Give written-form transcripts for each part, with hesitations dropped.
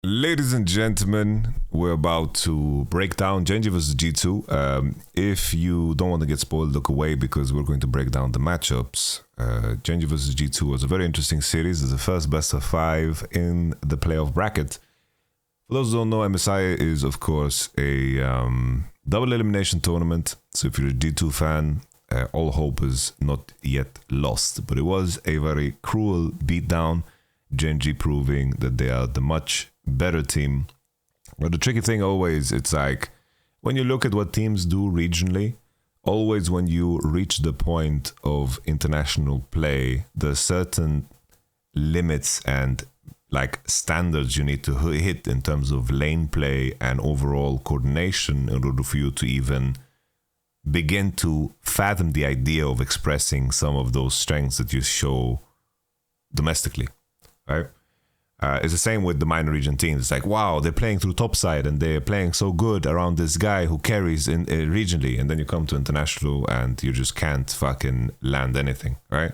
Ladies and gentlemen, we're about to break down Genji vs G2. If you don't want to get spoiled, look away because we're going to break down the matchups. Genji vs G2 was a very interesting series. It's the first best of 5 in the playoff bracket. For those who don't know, MSI is, of course, a double elimination tournament. So if you're a G2 fan, all hope is not yet lost. But it was a very cruel beatdown. Genji proving that they are the much better team. But the tricky thing always, it's like when you look at what teams do regionally, always when you reach the point of international play, there's certain limits and like standards you need to hit in terms of lane play and overall coordination in order for you to even begin to fathom the idea of expressing some of those strengths that you show domestically, right? It's the same with the minor region teams. It's like, wow, they're playing through topside and they're playing so good around this guy who carries in regionally, and then you come to international and you just can't fucking land anything, right?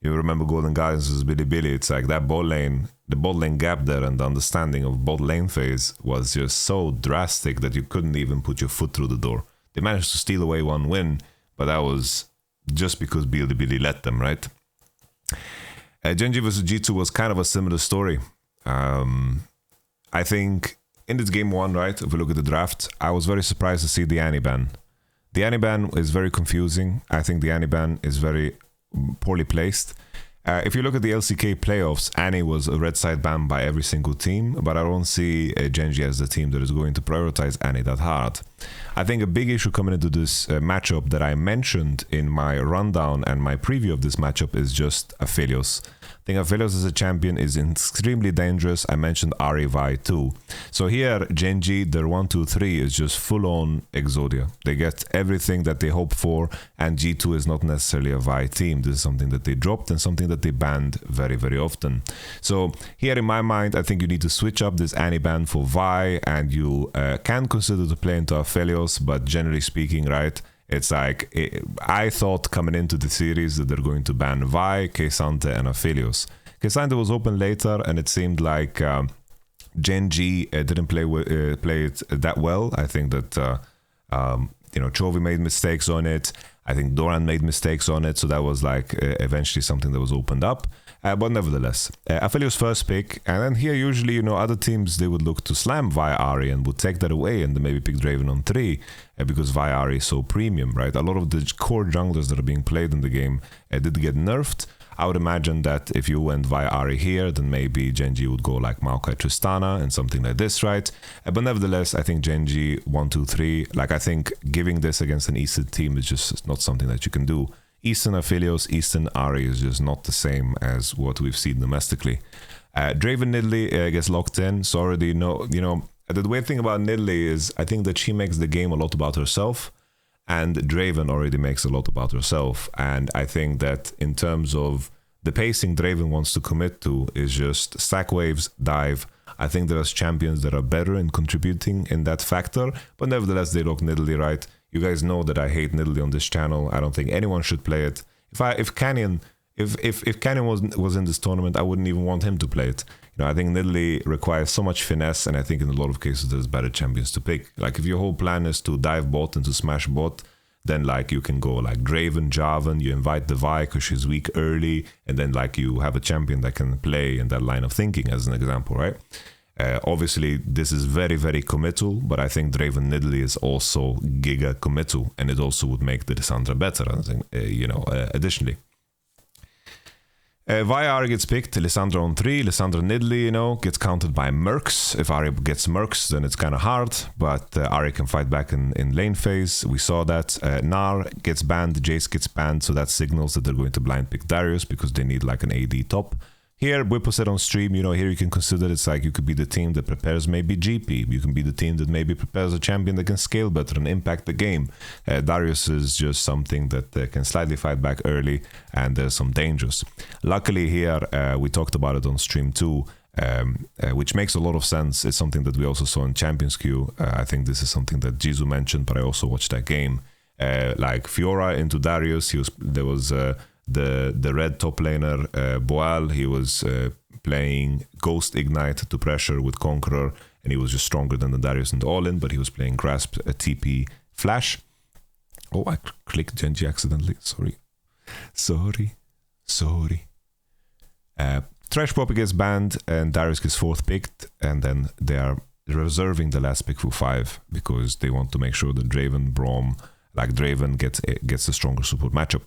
You remember Golden Guardians versus Bilibili. It's like that bot lane, the bot lane gap there and the understanding of bot lane phase was just so drastic that you couldn't even put your foot through the door. They managed to steal away one win, but that was just because Bilibili let them, right? Genji vs G2 was kind of a similar story. I think in this game one, right, if we look at the draft, I was very surprised to see the Annie ban. The Annie ban is very confusing. I think the Annie ban is very poorly placed. If you look at the LCK playoffs, Annie was a red side ban by every single team, but I don't see Genji as the team that is going to prioritize Annie that hard. I think a big issue coming into this matchup that I mentioned in my rundown and my preview of this matchup is just Aphelios. I think Aphelios as a champion is extremely dangerous. I mentioned Ahri Vi too. So here, Genji, their 1-2-3 is just full-on Exodia. They get everything that they hope for, and G2 is not necessarily a Vi team. This is something that they dropped and something that they banned very, very often. So here in my mind, I think you need to switch up this Annie ban for Vi, and you can consider to play into Aphelios, but generally speaking, right, it's like, I thought coming into the series that they're going to ban Vi, K'Sante, and Aphelios. K'Sante was open later, and it seemed like Genji didn't play it that well. I think that Chovy made mistakes on it. I think Doran made mistakes on it, so that was like eventually something that was opened up. But nevertheless, Aphelios first pick, and then here usually, other teams, they would look to slam Vi Ahri and would take that away and then maybe pick Draven on 3 because Vi Ahri is so premium, right? A lot of the core junglers that are being played in the game did get nerfed. I would imagine that if you went Vi Ahri here, then maybe Genji would go like Maokai Tristana and something like this, right? But nevertheless, I think Genji 1-2-3, like I think giving this against an Eastern team is just not something that you can do. Eastern Aphelios, Eastern Ahri is just not the same as what we've seen domestically. Draven Nidalee gets locked in, so already the weird thing about Nidalee is I think that she makes the game a lot about herself, and Draven already makes a lot about herself. And I think that in terms of the pacing Draven wants to commit to is just stack waves, dive. I think there's champions that are better in contributing in that factor, but nevertheless they lock Nidalee right. You guys know that I hate Nidalee on this channel. I don't think anyone should play it. If Canyon was in this tournament, I wouldn't even want him to play it. I think Nidalee requires so much finesse, and I think in a lot of cases there's better champions to pick. Like if your whole plan is to dive bot and to smash bot, then like you can go like Draven, Jarvan, you invite the Vi because she's weak early, and then like you have a champion that can play in that line of thinking as an example, right? Obviously, this is very, very committal, but I think Draven Nidalee is also giga committal, and it also would make the Lissandra better, I think, additionally. Vi Ahri gets picked, Lissandra on 3, Lissandra Nidalee, gets countered by Mercs. If Ahri gets Mercs, then it's kind of hard, but Ahri can fight back in lane phase. We saw that. Gnar gets banned, Jace gets banned, so that signals that they're going to blind pick Darius because they need like an AD top. Here, Whippo said on stream, here you can consider it's like you could be the team that prepares maybe GP. You can be the team that maybe prepares a champion that can scale better and impact the game. Darius is just something that can slightly fight back early, and there's some dangers. Luckily here, we talked about it on stream too, which makes a lot of sense. It's something that we also saw in Champions Queue. I think this is something that Jizu mentioned, but I also watched that game. Like Fiora into Darius, there was the red top laner, Boal, he was playing Ghost Ignite to pressure with Conqueror, and he was just stronger than the Darius and the All-In, but he was playing Grasp, TP, Flash. Oh, I clicked Genji accidentally. Sorry. Trash Poppy gets banned, and Darius gets 4th picked, and then they are reserving the last pick for 5 because they want to make sure that Draven, Braum, like Draven gets a stronger support matchup.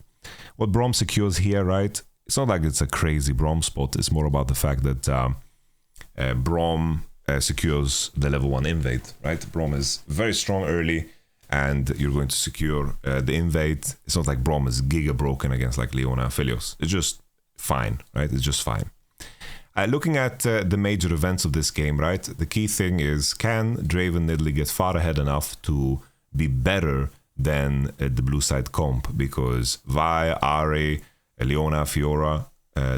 What Braum secures here, right? It's not like it's a crazy Braum spot. It's more about the fact that Braum secures the level 1 invade, right? Braum is very strong early, and you're going to secure the invade. It's not like Braum is giga broken against like Leona and Philios. It's just fine, right? It's just fine. Looking at the major events of this game, right? The key thing is, can Draven Nidalee get far ahead enough to be better than the blue side comp? Because Vi, Ahri, Leona, Fiora,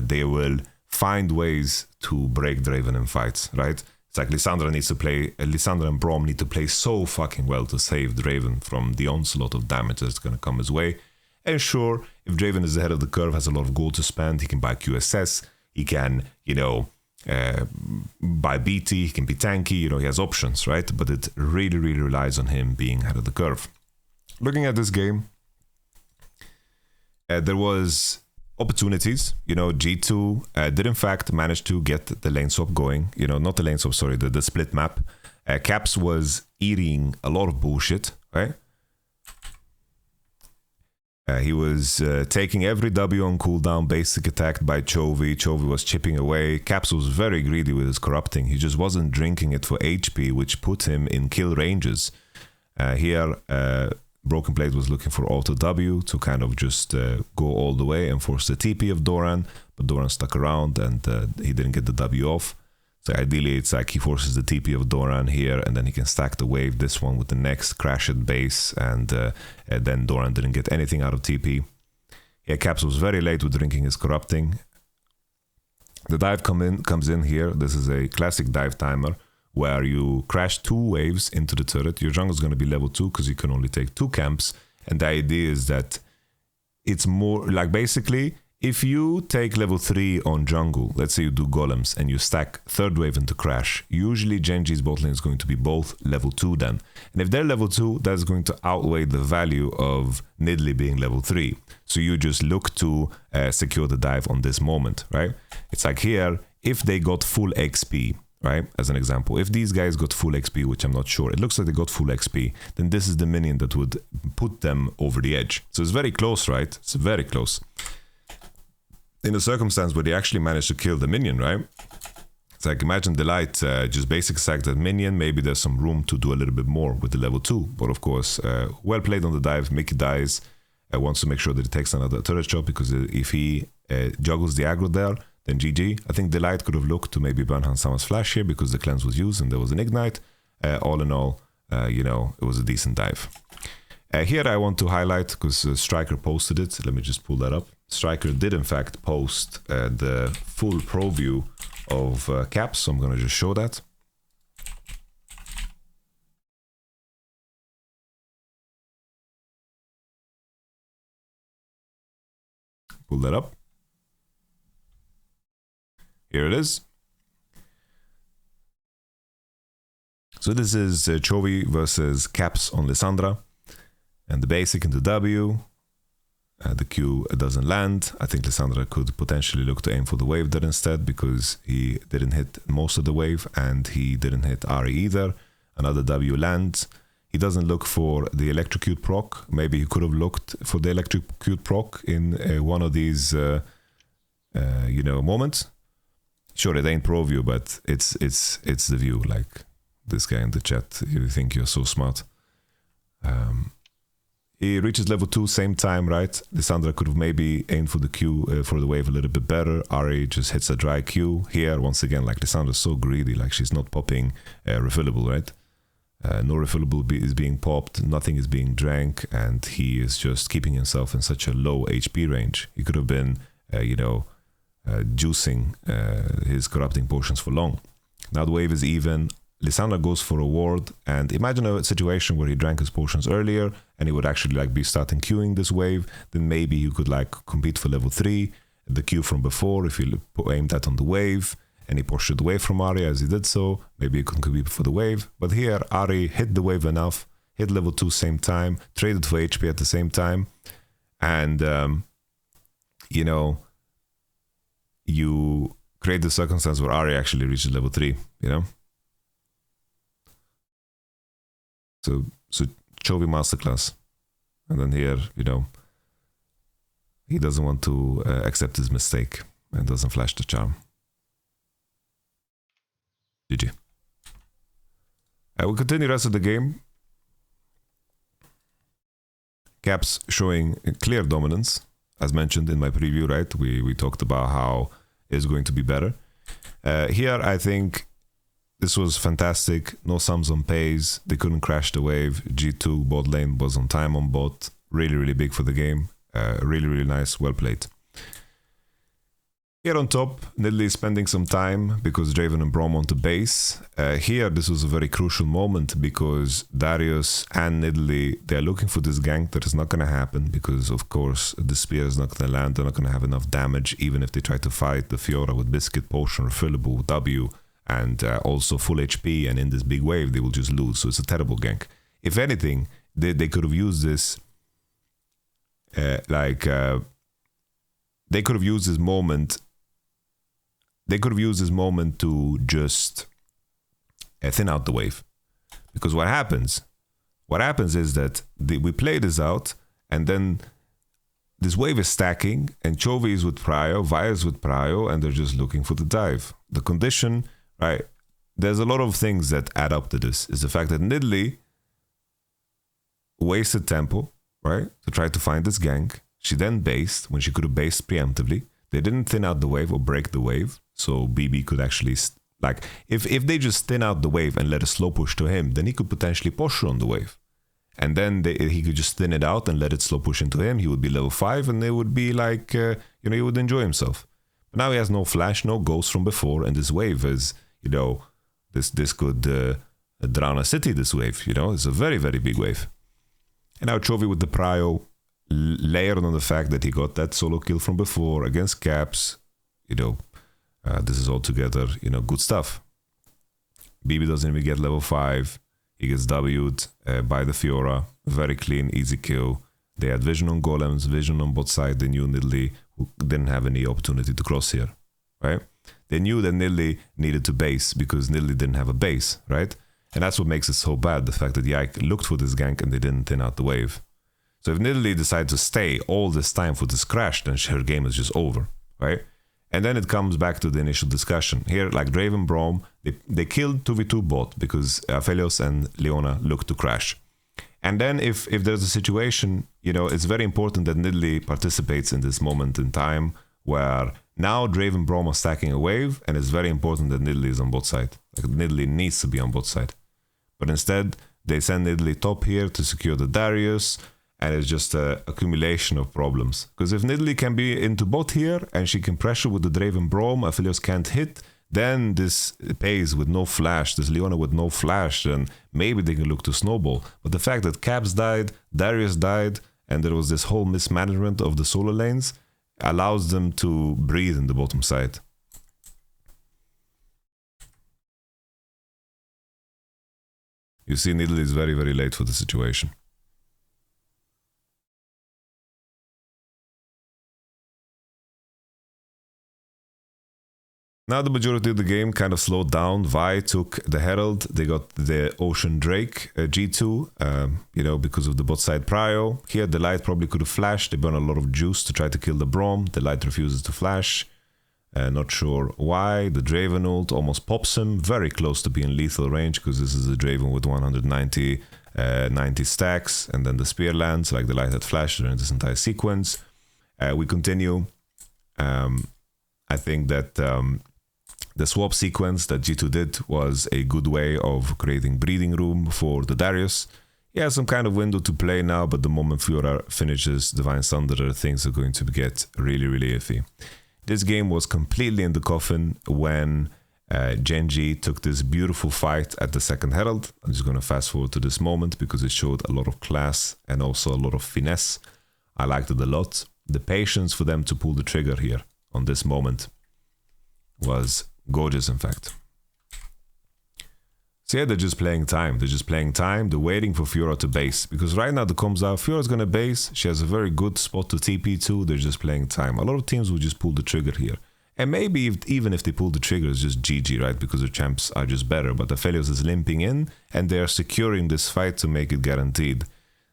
they will find ways to break Draven in fights, right? It's like Lissandra and Braum need to play so fucking well to save Draven from the onslaught of damage that's going to come his way. And sure, if Draven is ahead of the curve, has a lot of gold to spend, he can buy QSS, he can, buy BT, he can be tanky, he has options, right? But it really, really relies on him being ahead of the curve. Looking at this game, there was opportunities. G2 did in fact manage to get the lane swap going. Not the lane swap, sorry, the split map. Caps was eating a lot of bullshit, right? He was taking every W on cooldown, basic attacked by Chovy. Chovy was chipping away. Caps was very greedy with his corrupting. He just wasn't drinking it for HP, which put him in kill ranges. Here, Broken Blade was looking for auto W to kind of just go all the way and force the TP of Doran, but Doran stuck around and he didn't get the W off. So ideally, it's like he forces the TP of Doran here, and then he can stack the wave, this one with the next, crash at base, and then Doran didn't get anything out of TP. Yeah, Caps was very late with drinking his corrupting. The dive comes in here. This is a classic dive timer, where you crash 2 waves into the turret. Your jungle is going to be level 2 because you can only take 2 camps. And the idea is that it's more like, basically, if you take level 3 on jungle, let's say you do golems and you stack 3rd wave into crash, usually Genji's bot lane is going to be both level 2 then. And if they're level 2, that's going to outweigh the value of Nidalee being level 3. So you just look to secure the dive on this moment, right? It's like here, if they got full XP, right? As an example, if these guys got full XP, which I'm not sure, it looks like they got full XP, then this is the minion that would put them over the edge. So it's very close, right? It's very close. In a circumstance where they actually managed to kill the minion, right? It's like, imagine Delight just basic sack that minion, maybe there's some room to do a little bit more with the level 2. But of course, well played on the dive. Mickey dies, wants to make sure that he takes another turret shot, because if he juggles the aggro there, then GG. I think Delight could have looked to maybe burn Hansama's flash here because the cleanse was used and there was an ignite. All in all, it was a decent dive. Here I want to highlight, because Striker posted it. Let me just pull that up. Striker did in fact post the full pro view of Caps, so I'm going to just show that. Pull that up. Here it is. So this is Chovy versus Caps on Lissandra. And the basic into W. The Q doesn't land. I think Lissandra could potentially look to aim for the wave there instead, because he didn't hit most of the wave and he didn't hit Ahri either. Another W lands. He doesn't look for the electrocute proc. Maybe he could have looked for the electrocute proc in one of these moments. Sure, it ain't pro view, but it's the view. Like this guy in the chat, you think you're so smart. He reaches level 2 same time, right? Lissandra could have maybe aimed for the Q for the wave a little bit better. Ahri just hits a dry Q here. Once again, like Lissandra's so greedy, like she's not popping refillable, right? No refillable is being popped, nothing is being drank, and he is just keeping himself in such a low HP range. He could have been, juicing his corrupting potions for long. Now the wave is even. Lysandra goes for a ward, and imagine a situation where he drank his potions earlier and he would actually like be starting queuing this wave. Then maybe he could like compete for level 3, the queue from before if he aimed that on the wave and he pushed it away from Ahri as he did so. Maybe he could compete for the wave. But here Ahri hit the wave enough, hit level 2 same time, traded for HP at the same time, and you know, you create the circumstance where Ahri actually reaches level 3, you know? So Chovy masterclass. And then here, you know, he doesn't want to accept his mistake and doesn't flash the charm. GG. We'll continue the rest of the game. Caps showing clear dominance. As mentioned in my preview, right? We talked about how it's going to be better. Here, I think this was fantastic. No sums on pays. They couldn't crash the wave. G2 bot lane was on time on bot. Really, really big for the game. Really, really nice. Well played. Here on top, Nidalee spending some time because Draven and Braum on to base. Here, this was a very crucial moment because Darius and Nidalee, they're looking for this gank that is not going to happen because, of course, the spear is not going to land. They're not going to have enough damage even if they try to fight the Fiora with Biscuit, Potion, Refillable, W, and also full HP, and in this big wave, they will just lose. So it's a terrible gank. If anything, they could have used this they could have used this moment. They could have used this moment to just thin out the wave. Because what happens is that we play this out, and then this wave is stacking, and Chovy is with Prio, Vi is with Prio, and they're just looking for the dive. The condition, right? There's a lot of things that add up to this. Is the fact that Nidalee wasted tempo, right, to try to find this gank. She then based when she could have based preemptively. They didn't thin out the wave or break the wave, so BB could actually, like, if they just thin out the wave and let a slow push to him, then he could potentially push her on the wave. And then he could just thin it out and let it slow push into him. He would be level 5 and it would be like, you know, he would enjoy himself. But now he has no flash, no ghost from before, and this wave is, you know, this could drown a city, this wave, you know, it's a very, very big wave. And now Chovy with the Prio, layered on the fact that he got that solo kill from before against Caps, you know, this is all together, you know, good stuff. BB doesn't even get level 5. He gets W'd by the Fiora. Very clean, easy kill. They had vision on golems, vision on both sides. They knew Nidalee, who didn't have any opportunity to cross here, right? They knew that Nidalee needed to base because Nidalee didn't have a base, right? And that's what makes it so bad, the fact that Yike looked for this gank and they didn't thin out the wave. So if Nidalee decides to stay all this time for this crash, then her game is just over, right? And then it comes back to the initial discussion. Here, like Draven Braum, they killed 2v2 bot because Aphelios and Leona looked to crash. And then if there's a situation, you know, it's very important that Nidalee participates in this moment in time where now Draven Braum are stacking a wave, and it's very important that Nidalee is on both sides. Like Nidalee needs to be on both sides. But instead, they send Nidalee top here to secure the Darius, and it's just an accumulation of problems. Because if Nidalee can be into bot here, and she can pressure with the Draven Braum, Aphelios can't hit, then this pays with no flash, this Leona with no flash, and maybe they can look to snowball. But the fact that Caps died, Darius died, and there was this whole mismanagement of the solo lanes, allows them to breathe in the bottom side. You see, Nidalee is very, very late for the situation. Now the majority of the game kind of slowed down. Vi took the Herald. They got the Ocean Drake G2, you know, because of the bot side prio. Here, the Light probably could have flashed. They burn a lot of juice to try to kill the Braum. The Light refuses to flash. Not sure why. The Draven ult almost pops him. Very close to being lethal range because this is a Draven with 190 90 stacks. And then the Spear lands, like the Light had flashed during this entire sequence. We continue. I think that the swap sequence that G2 did was a good way of creating breathing room for the Darius. He has some kind of window to play now, but the moment Fiora finishes Divine Thunderer, things are going to get really, really iffy. This game was completely in the coffin when Genji took this beautiful fight at the second herald. I'm just going to fast forward to this moment because it showed a lot of class and also a lot of finesse. I liked it a lot. The patience for them to pull the trigger here on this moment was gorgeous, in fact. So yeah, they're just playing time. They're just playing time. They're waiting for Fiora to base. Because right now the comes out, Fiora's going to base. She has a very good spot to TP to. They're just playing time. A lot of teams will just pull the trigger here. And maybe even if they pull the trigger, it's just GG, right? Because the champs are just better. But Aphelios is limping in, and they are securing this fight to make it guaranteed.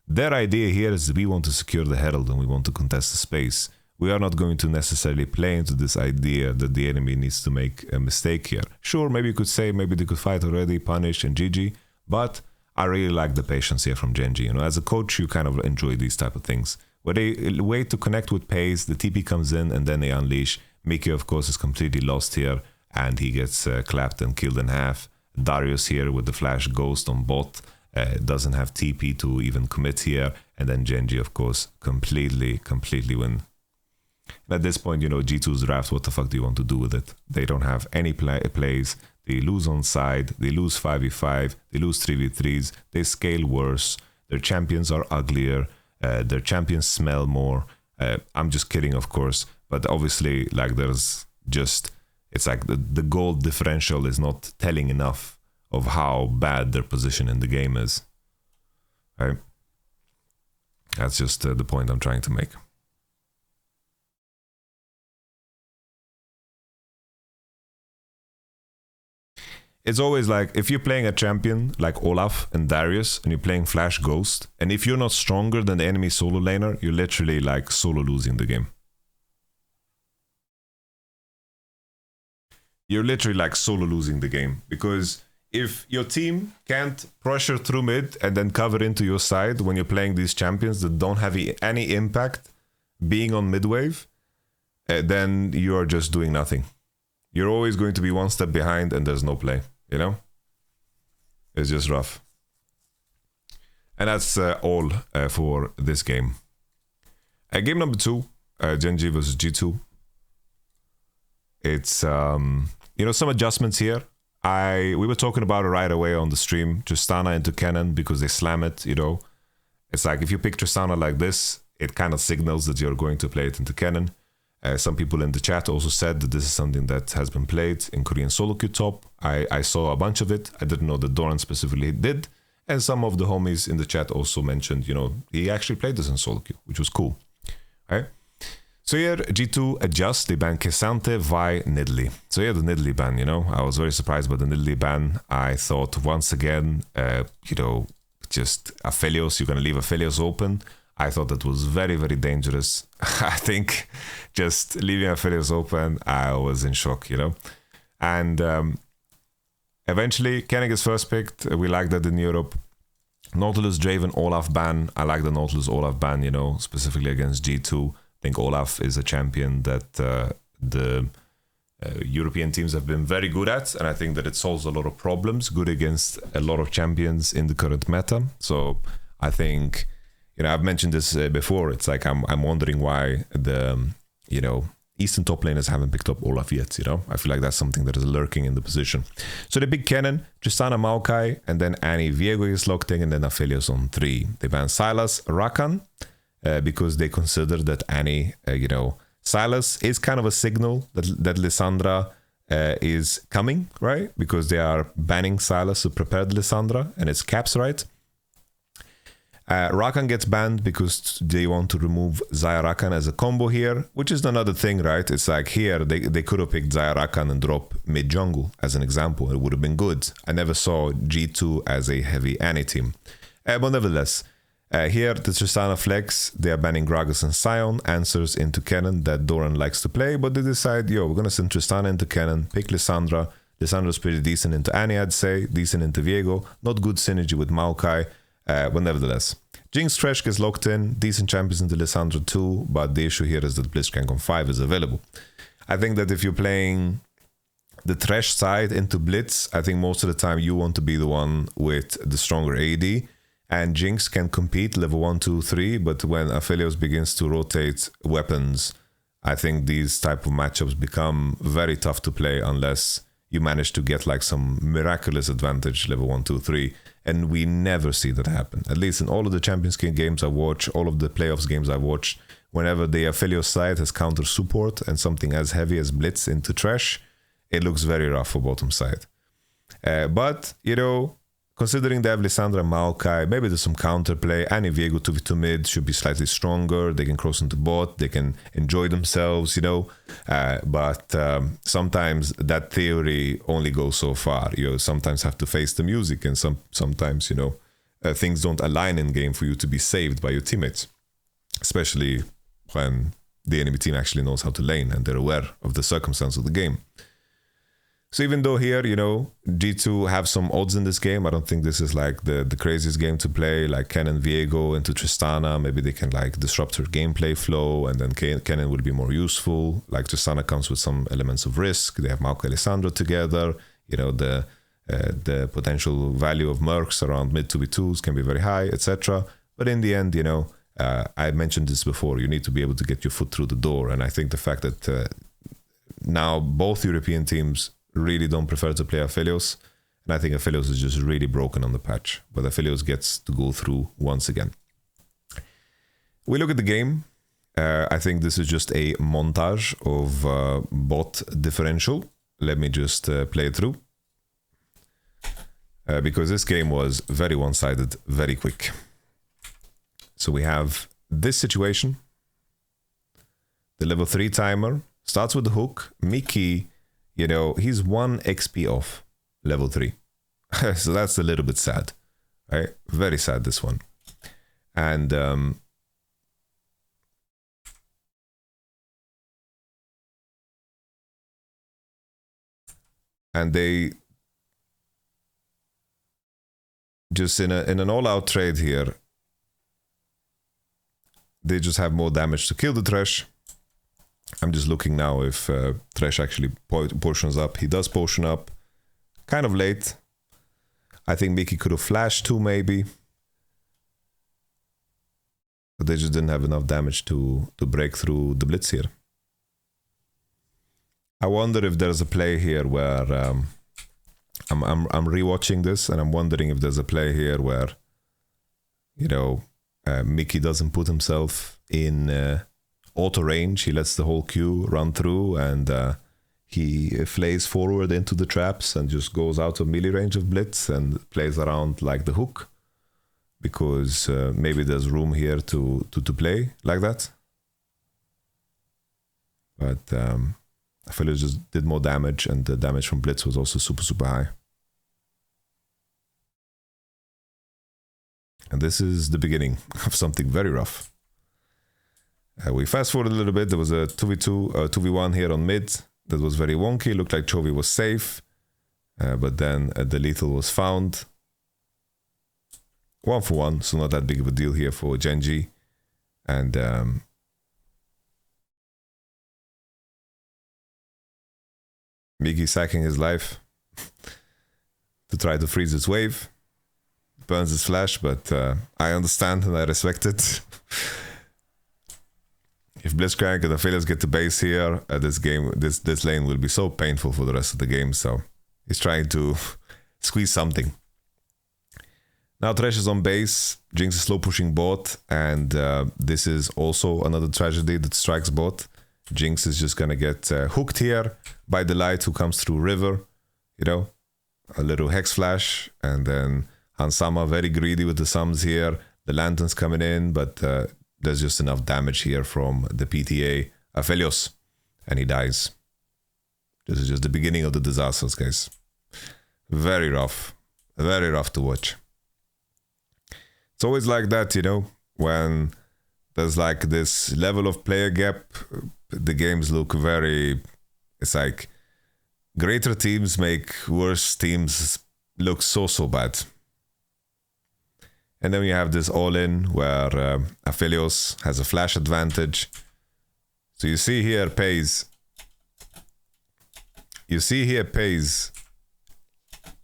Their idea here is we want to secure the herald and we want to contest the space. We are not going to necessarily play into this idea that the enemy needs to make a mistake here. Sure, maybe you could say maybe they could fight already, punish and GG, but I really like the patience here from Genji. You know, as a coach, you kind of enjoy these type of things. Where they wait to connect with pace, the TP comes in and then they unleash. Mickey, of course, is completely lost here and he gets clapped and killed in half. Darius here with the flash ghost on bot. Doesn't have TP to even commit here. And then Genji, of course, completely win. And at this point, you know, G2's draft, what the fuck do you want to do with it? They don't have any plays. They lose on side. They lose 5v5. They lose 3v3s. They scale worse. Their champions are uglier. Their champions smell more. I'm just kidding, of course. But obviously, like, there's just... It's like the gold differential is not telling enough of how bad their position in the game is. Right? That's just the point I'm trying to make. It's always like, if you're playing a champion like Olaf and Darius, and you're playing Flash Ghost, and if you're not stronger than the enemy solo laner, you're literally like solo losing the game. You're literally like solo losing the game, because if your team can't pressure through mid and then cover into your side when you're playing these champions that don't have any impact being on mid wave, then you are just doing nothing. You're always going to be one step behind and there's no play, you know? It's just rough. And that's all for this game. Game number 2, Genji versus G2. It's, you know, some adjustments here. We were talking about it right away on the stream. Tristana into Cannon because they slam it, you know. It's like if you pick Tristana like this, it kind of signals that you're going to play it into Cannon. Some people in the chat also said that this is something that has been played in Korean solo queue top. I saw a bunch of it. I didn't know that Doran specifically did. And some of the homies in the chat also mentioned, you know, he actually played this in solo queue, which was cool. All right. So here, G2 adjust. They ban K'Sante, Vi, Nidalee. So yeah, the Nidalee ban, you know, I was very surprised by the Nidalee ban. I thought once again, you know, just Aphelios, you're going to leave Aphelios open. I thought that was very, very dangerous. I think just leaving Aphelios open, I was in shock, you know. And eventually, Kenning is first picked. We like that in Europe. Nautilus, Draven, Olaf ban. I like the Nautilus, Olaf ban, you know, specifically against G2. I think Olaf is a champion that the European teams have been very good at. And I think that it solves a lot of problems, good against a lot of champions in the current meta. So I think... You know, I've mentioned this before. It's like I'm wondering why the, you know, Eastern top laners haven't picked up Olaf yet, you know? I feel like that's something that is lurking in the position. So they pick Cannon, Tristana, Maokai, and then Annie Viego is locked in, and then Aphelios on 3. They ban Sylas, Rakan, because they consider that Annie, you know, Sylas is kind of a signal that Lissandra is coming, right? Because they are banning Sylas to prepare Lissandra, and it's caps, right? Rakan gets banned because they want to remove Xayah Rakan as a combo here, which is another thing, right? It's like here, they could have picked Xayah Rakan and drop mid-jungle as an example. It would have been good. I never saw G2 as a heavy Annie team. But nevertheless, here, the Tristana flex, they are banning Gragas and Sion, answers into Cannon that Doran likes to play, but they decide, yo, we're going to send Tristana into Cannon, pick Lissandra. Lissandra's pretty decent into Annie, I'd say, decent into Viego, not good synergy with Maokai. But nevertheless, Jinx Thresh gets locked in, decent champions into Lissandra too, but the issue here is that Blitzcrank on 5 is available. I think that if you're playing the Thresh side into Blitz, I think most of the time you want to be the one with the stronger AD, and Jinx can compete level 1, 2, 3, but when Aphelios begins to rotate weapons, I think these type of matchups become very tough to play unless you manage to get like some miraculous advantage level 1, 2, 3, and we never see that happen. At least in all of the Champions League games I watch, all of the playoffs games I watched, whenever the Aphelios side has counter support and something as heavy as Blitz into Trash, it looks very rough for bottom side. But, you know, considering they have Lissandra and Maokai, maybe there's some counterplay. Annie Viego 2v2 mid should be slightly stronger. They can cross into bot. They can enjoy themselves, you know. But sometimes that theory only goes so far. You sometimes have to face the music, and sometimes, you know, things don't align in game for you to be saved by your teammates. Especially when the enemy team actually knows how to lane and they're aware of the circumstance of the game. So even though here, you know, G2 have some odds in this game, I don't think this is like the craziest game to play. Like Cannon Viego into Tristana, maybe they can like disrupt her gameplay flow, and then Cannon will be more useful. Like Tristana comes with some elements of risk. They have Maokai and Alessandro together. You know, the potential value of Mercs around mid 2v2s can be very high, etc. But in the end, you know, I mentioned this before, you need to be able to get your foot through the door. And I think the fact that now both European teams really don't prefer to play Aphelios, and I think Aphelios is just really broken on the patch, but Aphelios gets to go through once again. We look at the game. I think this is just a montage of bot differential. Let me just play it through. Because this game was very one-sided, very quick. So we have this situation. The level 3 timer starts with the hook. Mickey, you know, he's 1 XP off level 3. So that's a little bit sad, right? Very sad, this one. And they just in an all-out trade here, they just have more damage to kill the Thresh. I'm just looking now if Thresh actually potions up. He does potion up. Kind of late. I think Mickey could have flashed too, maybe. But they just didn't have enough damage to break through the Blitz here. I wonder if there's a play here where... I'm rewatching this, and I'm wondering if there's a play here where, you know, Mickey doesn't put himself in auto range. He lets the whole queue run through, and he flays forward into the traps and just goes out of melee range of Blitz and plays around like the hook, because maybe there's room here to play like that. But I feel it just did more damage, and the damage from Blitz was also super high. And this is the beginning of something very rough. We fast forward a little bit. There was a 2v1 here on mid that was very wonky. Looked like Chovy was safe, but then the lethal was found. 1 for 1, so not that big of a deal here for GENG. And Miggy sacking his life to try to freeze his wave. Burns his flash, but I understand and I respect it. If Blitzcrank and Aphelios get to base here, this lane will be so painful for the rest of the game, so he's trying to squeeze something. Now Thresh is on base, Jinx is slow pushing bot, and this is also another tragedy that strikes bot. Jinx is just gonna get hooked here by the light who comes through river, you know, a little hex flash, and then Hansama very greedy with the sums here. The lanterns coming in, but there's just enough damage here from the PTA Aphelios, and he dies. This is just the beginning of the disasters, guys. Very rough to watch. It's always like that, you know, when there's like this level of player gap, the games look very, it's like greater teams make worse teams look so bad. And then you have this all-in where Aphelios has a flash advantage. So you see here Pays.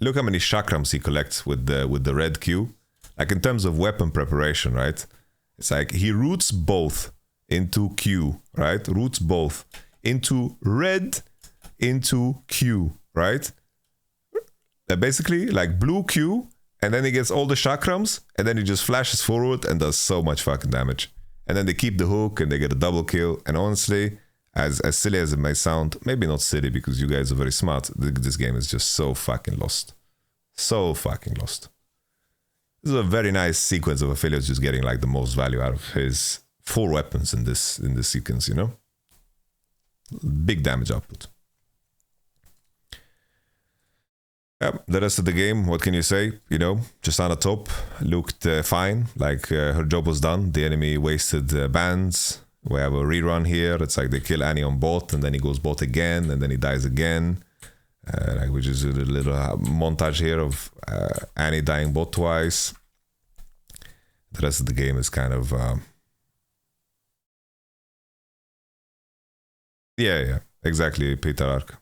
Look how many chakrams he collects with the red Q. Like in terms of weapon preparation, right? It's like he roots both into Q, right? Roots both into red, into Q, right? basically like blue Q, and then he gets all the chakrams, and then he just flashes forward and does so much fucking damage. And then they keep the hook and they get a double kill. And honestly, as silly as it may sound, maybe not silly because you guys are very smart, this game is just so fucking lost. So fucking lost. This is a very nice sequence of Aphelios just getting like the most value out of his 4 weapons in this sequence, you know? Big damage output. Yep, the rest of the game, what can you say? You know, Justana top looked fine, like her job was done. The enemy wasted bans. We have a rerun here. It's like they kill Annie on bot, and then he goes bot again, and then he dies again. Like we just did a little montage here of Annie dying bot twice. The rest of the game is kind of... yeah, exactly, Peter Arc.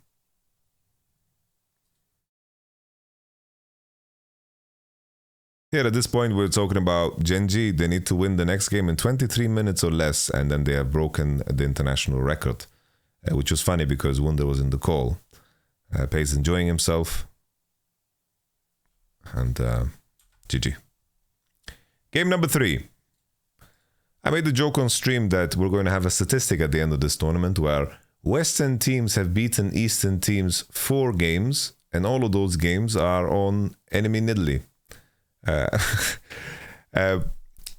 Here at this point we're talking about GENG. They need to win the next game in 23 minutes or less, and then they have broken the international record, which was funny because Wunder was in the call. Pace enjoying himself, and GG. Game number 3. I made the joke on stream that we're going to have a statistic at the end of this tournament where Western teams have beaten Eastern teams 4 games, and all of those games are on enemy Nidalee.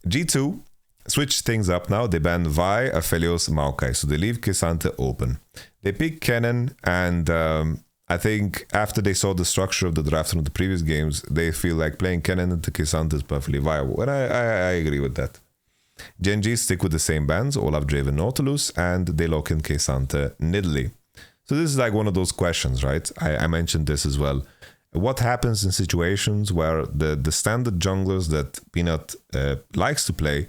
G2 switch things up now. They ban Vi, Aphelios, Maokai, so they leave K'Sante open. They pick Cannon, and I think after they saw the structure of the draft from the previous games, they feel like playing Cannon into K'Sante is perfectly viable, and I agree with that. GENG stick with the same bans, Olaf, Draven, Nautilus, and they lock in K'Sante Nidalee. So this is like one of those questions, right? I mentioned this as well. What happens in situations where the standard junglers that Peanut likes to play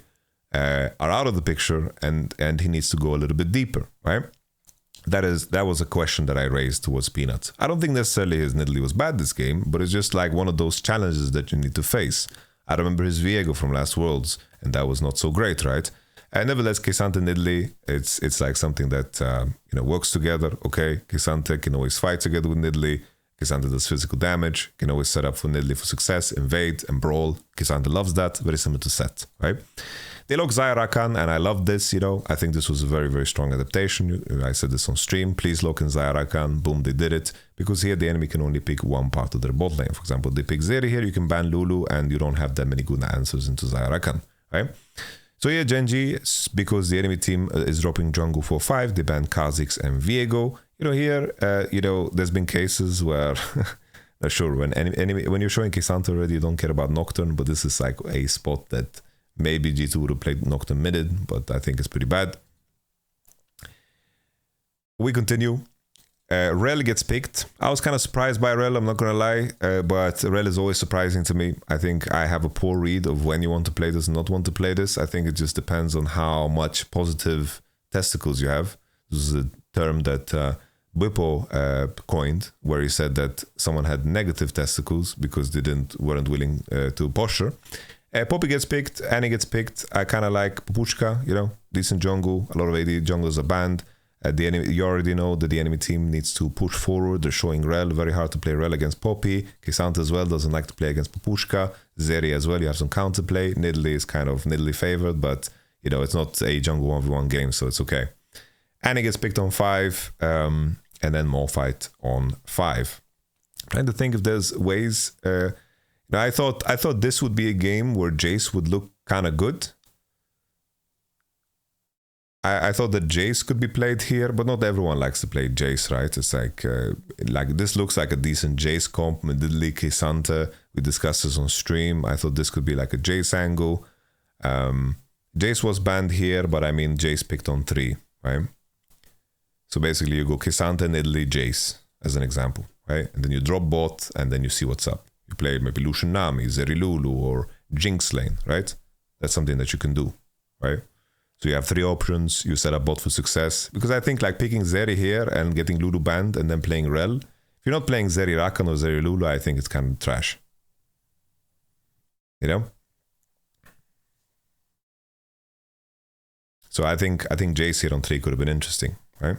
are out of the picture, and he needs to go a little bit deeper, right? That was a question that I raised towards Peanut. I don't think necessarily his Nidalee was bad this game, but it's just like one of those challenges that you need to face. I remember his Viego from last Worlds, and that was not so great, right? And nevertheless, K'Sante Nidalee, it's like something that works together. Okay, K'Sante can always fight together with Nidalee. K'Sante does physical damage, can always set up for Nidalee for success, invade and brawl. K'Sante loves that, very similar to Set, right? They lock Xayah Rakan, and I love this, I think this was a very, very strong adaptation. I said this on stream, please lock in Xayah Rakan, boom, they did it, because here the enemy can only pick one part of their bot lane. For example, they pick Zeri here, you can ban Lulu, and you don't have that many good answers into Xayah Rakan, right? So here, GENG, because the enemy team is dropping jungle for 5, they ban Kha'Zix and Viego. Here, there's been cases where, not sure, when you're showing K'Sante already, you don't care about Nocturne, but this is like a spot that maybe G2 would have played Nocturne mid, but I think it's pretty bad. We continue. Rel gets picked. I was kind of surprised by Rel, I'm not gonna lie, but Rel is always surprising to me. I think I have a poor read of when you want to play this and not want to play this. I think it just depends on how much positive testicles you have. This is a term that Bwipo coined, where he said that someone had negative testicles because they weren't willing to posture. Poppy gets picked, Annie gets picked. I kind of like Pupushka, decent jungle. A lot of AD junglers are banned. The enemy, you already know that the enemy team needs to push forward. They're showing Rel, very hard to play Rel against Poppy. K'Sante as well doesn't like to play against Pupushka. Zeri as well, you have some counterplay. Nidalee is kind of Nidalee favored, but it's not a jungle 1v1 game, so it's okay. Annie gets picked on 5, and then Malphite on 5. Trying to think if there's ways. I thought this would be a game where Jace would look kind of good. I thought that Jace could be played here, but not everyone likes to play Jace, right? It's like this looks like a decent Jace comp. Nidalee, K'Sante, we discussed this on stream. I thought this could be like a Jace angle. Jace was banned here, but I mean Jace picked on 3, right? So basically you go K'Sante, Nidalee, Jace as an example, right? And then you drop bot, and then you see what's up. You play maybe Lucian Nami, Zeri Lulu, or Jinx lane, right? That's something that you can do, right? So you have 3 options, you set up bot for success. Because I think like picking Zeri here and getting Lulu banned and then playing Rel, if you're not playing Zeri Rakan or Zeri Lulu, I think it's kind of trash. So I think Jace here on 3 could have been interesting, right?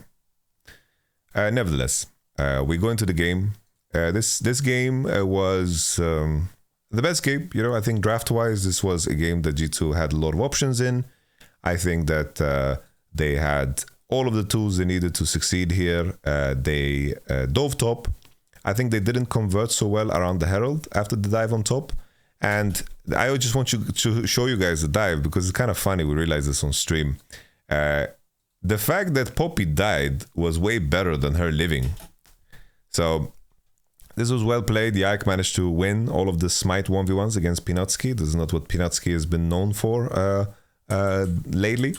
Nevertheless, we go into the game. This game was the best game. You know, I think draft-wise, this was a game that G2 had a lot of options in. I think that they had all of the tools they needed to succeed here. They dove top. I think they didn't convert so well around the Herald after the dive on top. And I just want you to show you guys the dive because it's kind of funny. We realized this on stream. The fact that Poppy died was way better than her living. So this was well played. Yike managed to win all of the Smite 1v1s against Pinatsky. This is not what Pinatsky has been known for lately.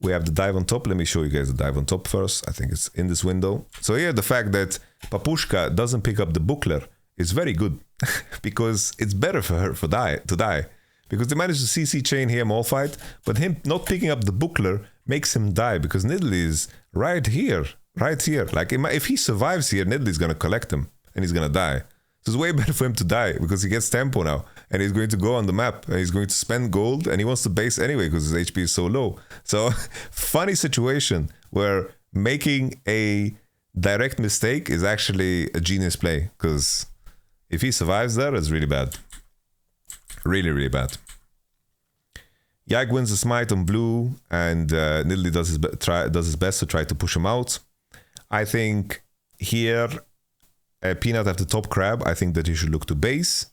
We have the dive on top. Let me show you guys the dive on top first. I think it's in this window. So here, the fact that Papushka doesn't pick up the buckler is very good because it's better for her to die. Because they managed to CC chain here, Malphite, but him not picking up the buckler makes him die because Nidalee is right here. Like if he survives here, Nidalee's gonna collect him and he's gonna die. So it's way better for him to die because he gets tempo now and he's going to go on the map and he's going to spend gold and he wants to base anyway because his HP is so low. So funny situation where making a direct mistake is actually a genius play because if he survives there, it's really bad. Really, really bad. Yag wins the smite on blue and Nidalee does his best to try to push him out. I think here Peanut have the top crab. I think that he should look to base.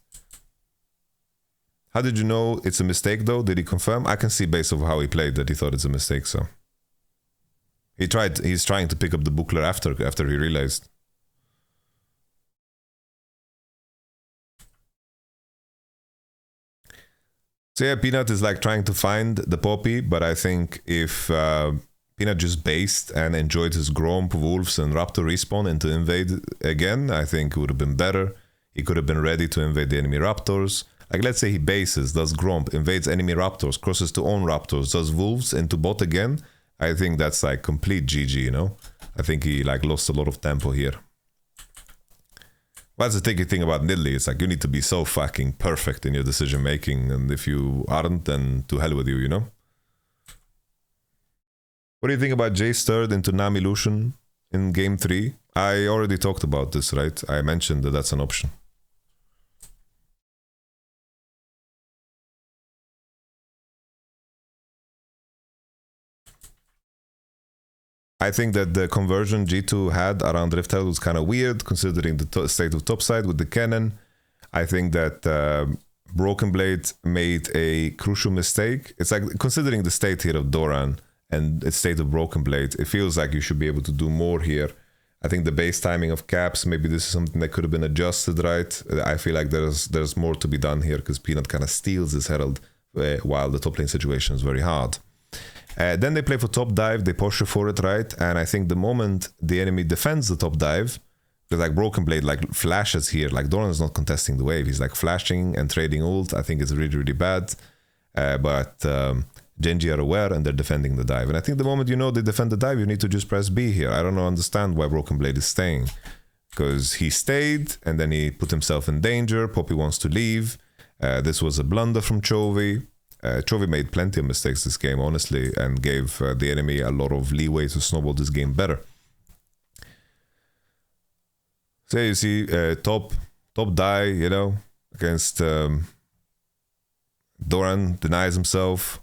How did you know it's a mistake though? Did he confirm? I can see based on how he played that he thought it's a mistake, so. He's trying to pick up the buckler after he realized. So yeah, Peanut is like trying to find the Poppy, but I think if Peanut just based and enjoyed his Gromp, Wolves and Raptor respawn and to invade again, I think it would have been better. He could have been ready to invade the enemy Raptors. Like let's say he bases, does Gromp, invades enemy Raptors, crosses to own Raptors, does Wolves into bot again. I think that's like complete GG, you know? I think he like lost a lot of tempo here. That's the tricky thing about Nidalee. It's like you need to be so fucking perfect in your decision making, and if you aren't, then to hell with you, you know? What do you think about Jay's third into Nami Lucian in game 3? I already talked about this, right? I mentioned that that's an option. I think that the conversion G2 had around Rift Herald was kind of weird, considering the state of topside with the cannon. I think that Broken Blade made a crucial mistake. It's like, considering the state here of Doran and its state of Broken Blade, it feels like you should be able to do more here. I think the base timing of caps, maybe this is something that could have been adjusted, right? I feel like there's more to be done here because Peanut kind of steals this Herald while the top lane situation is very hard. Then they play for top dive, they posture for it, right? And I think the moment the enemy defends the top dive, because like Broken Blade like flashes here, like Doran is not contesting the wave, he's like flashing and trading ult. I think it's really, really bad. But Genji are aware and they're defending the dive. And I think the moment you know they defend the dive, you need to just press B here. I don't understand why Broken Blade is staying. Because he stayed and then he put himself in danger. Poppy wants to leave. This was a blunder from Chovy. Chovy made plenty of mistakes this game, honestly, and gave the enemy a lot of leeway to snowball this game better. So you see, top die, you know, against Doran denies himself.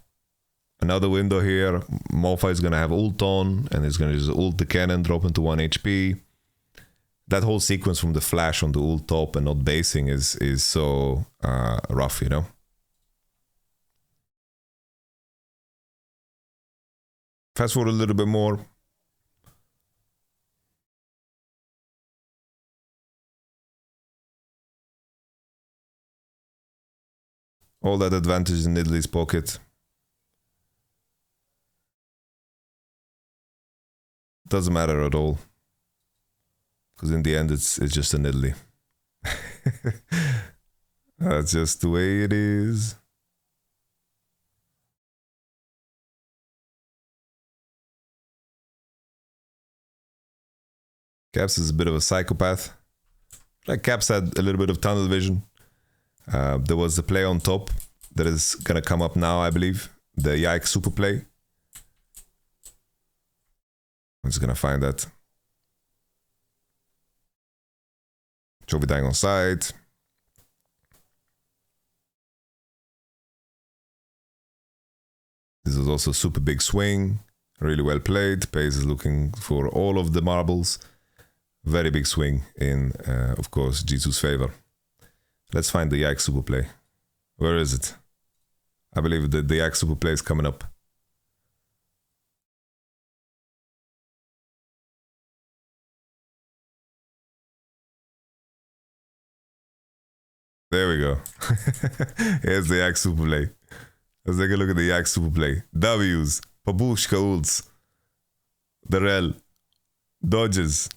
Another window here. Malphite is going to have ult on, and he's going to just ult the cannon, drop into 1 HP. That whole sequence from the flash on the ult top and not basing is so rough, you know. Fast forward a little bit more. All that advantage in Nidalee's pocket. Doesn't matter at all. Because in the end, it's just a Nidalee. That's just the way it is. Caps is a bit of a psychopath. Like Caps had a little bit of tunnel vision. There was the play on top that is gonna come up now, I believe. The Yike super play. I'm just gonna find that. Chovy dying on side. This is also a super big swing. Really well played. Pace is looking for all of the marbles. Very big swing in, of course, G2's favor. Let's find the Yak super play. Where is it? I believe that the Yak super play is coming up. There we go. Here's the Yak super play. Let's take a look at the Yak super play. W's, Babushka ults, Darrell, dodges,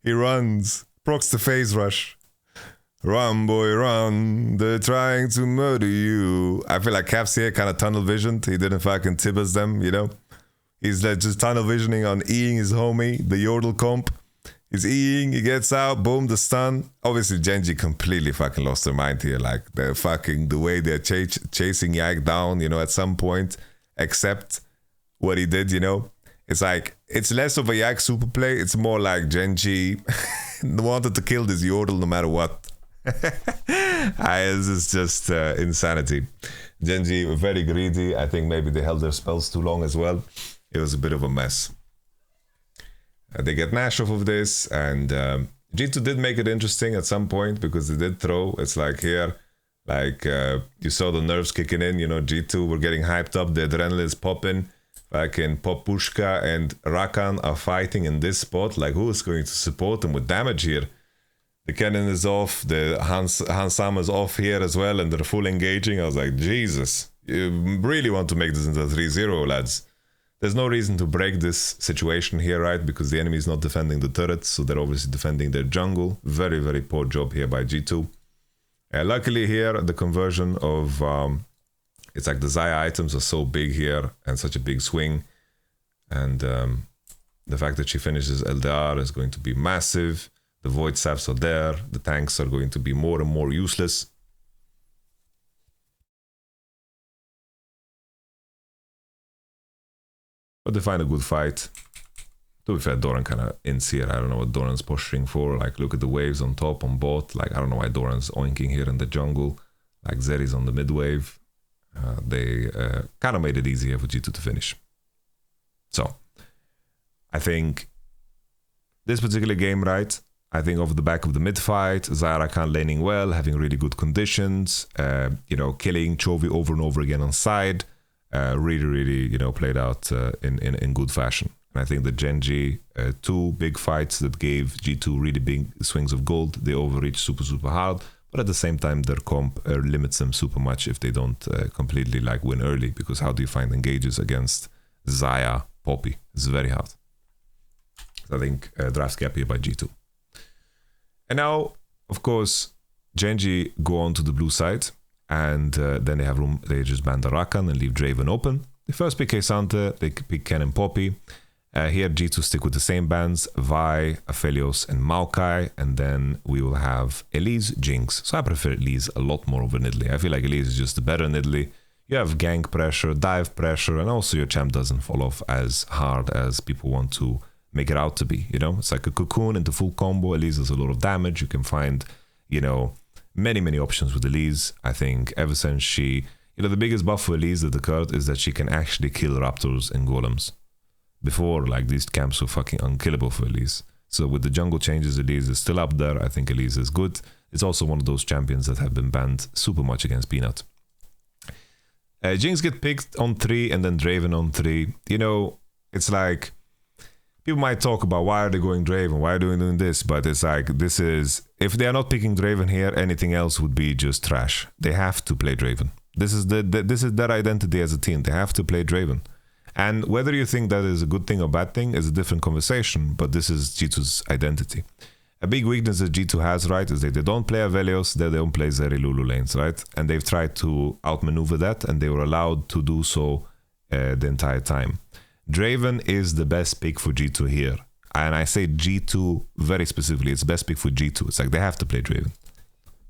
he runs, procs the phase rush. Run, boy, run, they're trying to murder you. I feel like Caps here kind of tunnel visioned. He didn't fucking Tibbers them, you know? He's like just tunnel visioning on Eing his homie, the Yordle comp. He's Eing, he gets out, boom, the stun. Obviously, Genji completely fucking lost their mind here. Like, they're fucking, the way they're chasing Yak down, you know, at some point, accept what he did, you know? It's like, it's less of a Yak super play. It's more like Genji wanted to kill this Yordle no matter what. This is just insanity. Genji were very greedy. I think maybe they held their spells too long as well. It was a bit of a mess. They get Nash off of this, and G2 did make it interesting at some point because they did throw. It's like here, like you saw the nerves kicking in, you know, G2 were getting hyped up, the adrenaline is popping. Fucking Popushka and Rakan are fighting in this spot. Like, who is going to support them with damage here? The cannon is off, the Hansam is off here as well, and they're full engaging. I was like, Jesus, you really want to make this into a 3-0, lads. There's no reason to break this situation here, right? Because the enemy is not defending the turrets, so they're obviously defending their jungle. Very, very poor job here by G2. Luckily here, the conversion of... it's like the Xayah items are so big here, and such a big swing. And the fact that she finishes LDR is going to be massive. The Void Saps are there. The tanks are going to be more and more useless. But they find a good fight. To be fair, Doran kind of ins here. I don't know what Doran's posturing for. Like, look at the waves on top, on bot. Like, I don't know why Doran's oinking here in the jungle. Like, Zeri's on the mid wave. They kind of made it easier for G2 to finish. So, I think this particular game, right? I think off the back of the mid fight, Xayah laning well, having really good conditions, you know, killing Chovy over and over again on side. Really, you know, played out in good fashion. And I think the Genji, two big fights that gave G2 really big swings of gold. They overreached super hard, but at the same time, their comp limits them super much if they don't completely like win early. Because how do you find engages against Xayah, Poppy? It's very hard. So I think draft gap here by G2. And now, of course, Genji go on to the blue side. And then they have room, they just ban the Rakan and leave Draven open. They first pick Asante, they pick Cannon Poppy. Here G2 stick with the same bans, Vi, Aphelios and Maokai. And then we will have Elise, Jinx. So I prefer Elise a lot more over Nidalee. I feel like Elise is just the better Nidalee. You have gank pressure, dive pressure, and also your champ doesn't fall off as hard as people want to make it out to be. You know, it's like a cocoon into full combo. Elise does a lot of damage. You can find, you know, many options with Elise. I think ever since she, you know, the biggest buff for Elise that occurred is that she can actually kill raptors and golems. Before, like, these camps were fucking unkillable for Elise. So with the jungle changes, Elise is still up there. I think Elise is good. It's also one of those champions that have been banned super much against Peanut. Jinx get picked on 3 and then Draven on 3. You know, it's like, people might talk about why are they going Draven, why are they doing this, but it's like, this is, if they are not picking Draven here, anything else would be just trash. They have to play Draven. This is this is their identity as a team. They have to play Draven. And whether you think that is a good thing or bad thing is a different conversation, but this is G2's identity. A big weakness that G2 has, right, is that they don't play Aphelios, they don't play Zeri Lulu lanes, right? And they've tried to outmaneuver that, and they were allowed to do so the entire time. Draven is the best pick for G2 here. And I say G2 very specifically, it's the best pick for G2. It's like they have to play Draven.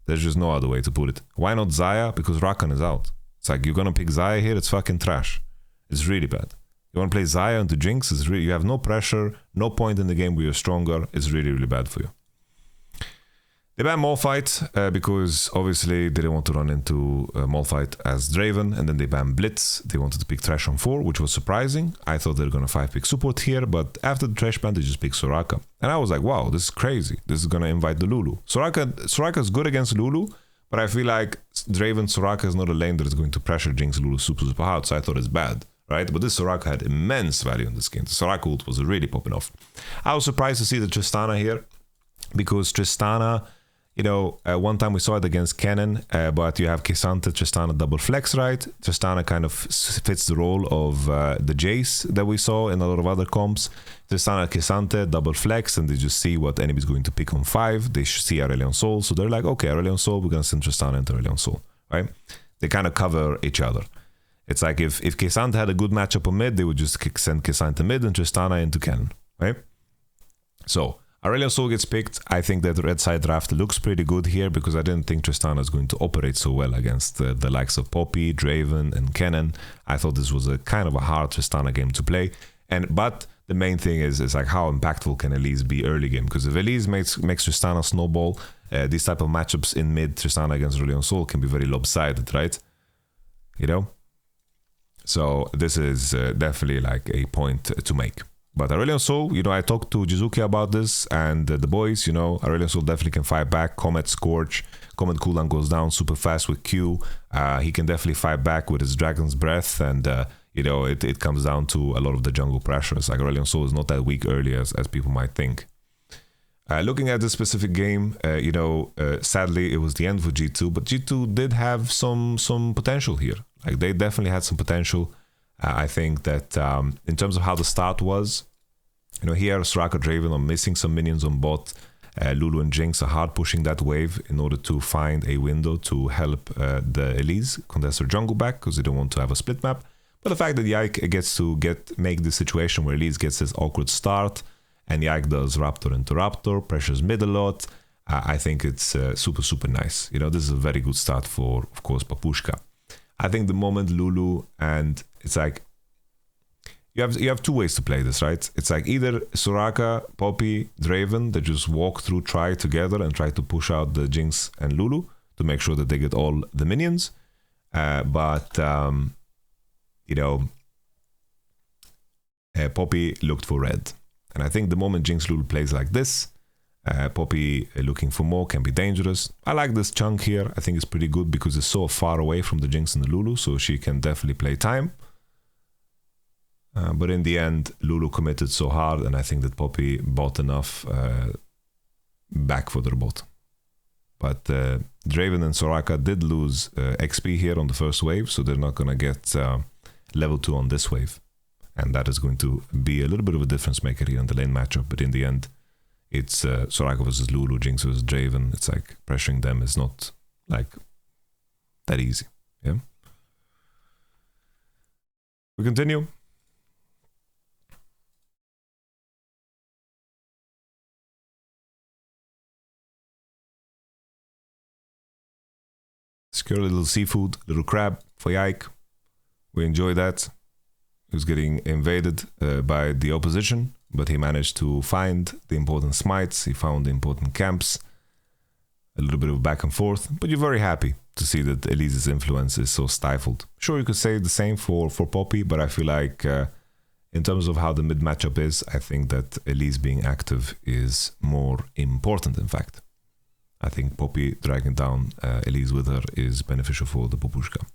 There's just no other way to put it. Why not Xayah? Because Rakan is out. It's like, you're gonna pick Xayah here, it's fucking trash. It's really bad. You wanna play Xayah into Jinx, it's really, you have no pressure, no point in the game where you're stronger, it's really bad for you. They banned Malphite because obviously they didn't want to run into Malphite as Draven, and then they banned Blitz. They wanted to pick Thresh on 4, which was surprising. I thought they were going to 5-pick support here, but after the Thresh ban, they just picked Soraka. And I was like, wow, this is crazy. This is going to invite the Lulu. Soraka is good against Lulu, but I feel like Draven Soraka is not a lane that is going to pressure Jinx Lulu super hard, so I thought it's bad, right? But this Soraka had immense value in this game. The Soraka ult was really popping off. I was surprised to see the Tristana here, because Tristana, you know, one time we saw it against Cannon, but you have K'Sante, Tristana double flex, right? Tristana kind of fits the role of the Jace that we saw in a lot of other comps. Tristana, K'Sante, double flex, and they just see what enemy's going to pick on 5. They see Aurelion Sol, so they're like, okay, Aurelion Sol, we're going to send Tristana into Aurelion Sol, right? They kind of cover each other. It's like if K'Sante had a good matchup on mid, they would just send K'Sante mid and Tristana into Cannon, right? So Aurelion Sol gets picked. I think that the red side draft looks pretty good here because I didn't think Tristana is going to operate so well against the likes of Poppy, Draven, and Cannon. I thought this was a kind of a hard Tristana game to play. But the main thing is like how impactful can Elise be early game? Because if Elise makes Tristana snowball, these type of matchups in mid, Tristana against Aurelion Sol can be very lopsided, right? You know? So this is definitely like a point to make. But Aurelion Sol, you know, I talked to Jizuki about this, and the boys, you know, Aurelion Sol definitely can fight back. Comet Scorch, Comet cooldown goes down super fast with Q. He can definitely fight back with his Dragon's Breath, and you know, it comes down to a lot of the jungle pressures. Like Aurelion Sol is not that weak early as people might think. Looking at this specific game, you know, sadly it was the end for G2, but G2 did have some potential here. Like they definitely had some potential. I think that in terms of how the start was, you know, here Soraka Draven are missing some minions on bot. Lulu and Jinx are hard pushing that wave in order to find a window to help the Elise contest their jungle back because they don't want to have a split map. But the fact that Yike gets to make the situation where Elise gets this awkward start and Yike does Raptor into Raptor, pressures mid a lot, I think it's super nice. You know, this is a very good start for, of course, Papushka. I think the moment Lulu and it's like you have two ways to play this, right? It's like either Soraka, Poppy, Draven that just walk through try together and try to push out the Jinx and Lulu to make sure that they get all the minions. You know, Poppy looked for red. And I think the moment Jinx Lulu plays like this, Poppy looking for more can be dangerous. I like this chunk here. I think it's pretty good because it's so far away from the Jinx and the Lulu, so she can definitely play time. But in the end, Lulu committed so hard, and I think that Poppy bought enough back for their bot. But Draven and Soraka did lose XP here on the first wave, so they're not going to get level 2 on this wave. And that is going to be a little bit of a difference maker here in the lane matchup, but in the end, it's Soraka versus Lulu, Jinx versus Draven. It's like pressuring them is not like that easy. Yeah. We continue. Secure a little seafood, little crab for Yike. We enjoy that. He was getting invaded by the opposition, but he managed to find the important smites. He found the important camps. A little bit of back and forth, but you're very happy to see that Elise's influence is so stifled. Sure, you could say the same for Poppy, but I feel like in terms of how the mid matchup is, I think that Elise being active is more important, in fact. I think Poppy dragging down Elise with her is beneficial for the Papushka.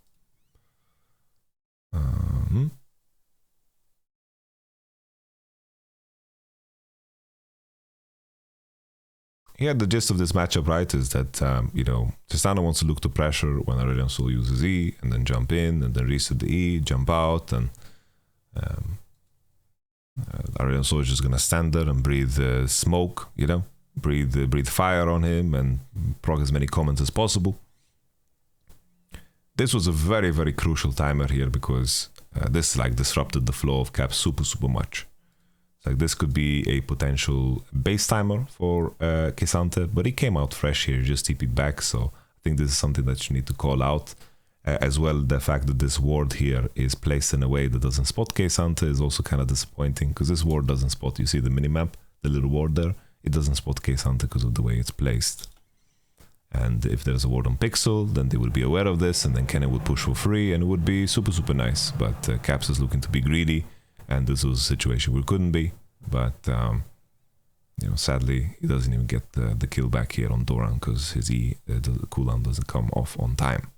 Yeah, the gist of this matchup, right, is that, you know, Tristana wants to look to pressure when Aurelion Sol uses E, and then jump in, and then reset the E, jump out, and Aurelion Sol is just going to stand there and breathe smoke, you know, breathe fire on him, and proc as many comments as possible. This was a very, very crucial timer here, because this, like, disrupted the flow of Cap super much. Like this could be a potential base timer for K'Sante, but he came out fresh here, just TP'd back, so I think this is something that you need to call out. As well, the fact that this ward here is placed in a way that doesn't spot K'Sante is also kind of disappointing, because this ward doesn't spot, you see the minimap, the little ward there, it doesn't spot K'Sante because of the way it's placed. And if there's a ward on Pixel, then they would be aware of this, and then Cannon would push for free, and it would be super, super nice. But Caps is looking to be greedy, and this was a situation where it couldn't be. But, you know, sadly, he doesn't even get the kill back here on Doran, because his the cooldown doesn't come off on time.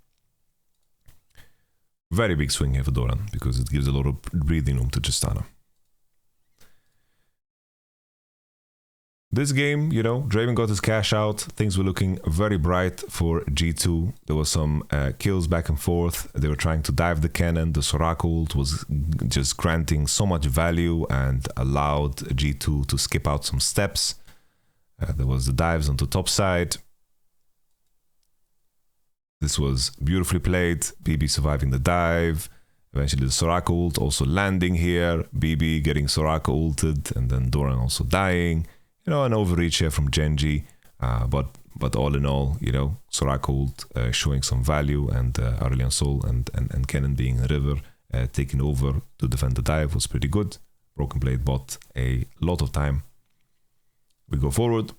Very big swing here for Doran, because it gives a lot of breathing room to Tristana. This game, you know, Draven got his cash out. Things were looking very bright for G2. There was some kills back and forth. They were trying to dive the cannon. The Soraka ult was just granting so much value and allowed G2 to skip out some steps. There was the dives onto top side. This was beautifully played. BB surviving the dive. Eventually the Soraka ult also landing here. BB getting Soraka ulted, and then Doran also dying. You know, an overreach here from GENG, but all in all, you know, Soraka ult showing some value, and Aurelian Sol and Cannon being a river taking over to defend the dive was pretty good. Broken Blade bought a lot of time. We go forward.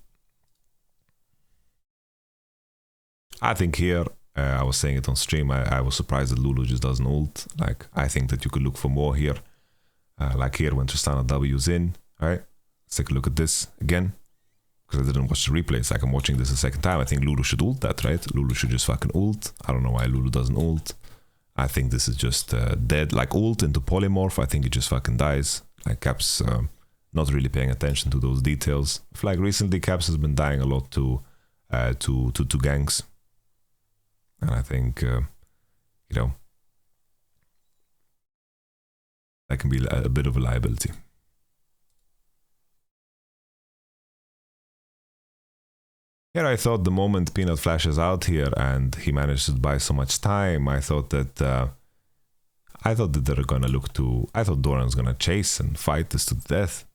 I think here, I was saying it on stream, I was surprised that Lulu just doesn't ult. Like, I think that you could look for more here. Like here when Tristana W's in, right? Let's take a look at this again, because I didn't watch the replay. It's like I'm watching this a second time. I think Lulu should ult that, right? Lulu should just fucking ult. I don't know why Lulu doesn't ult. I think this is just dead. Like ult into polymorph, I think it just fucking dies. Like Caps not really paying attention to those details. I feel like recently Caps has been dying a lot to ganks. And I think, you know, that can be a bit of a liability. Here I thought the moment Peanut flashes out here and he managed to buy so much time, I thought that they're gonna look to. I thought Doran's gonna chase and fight this to the death.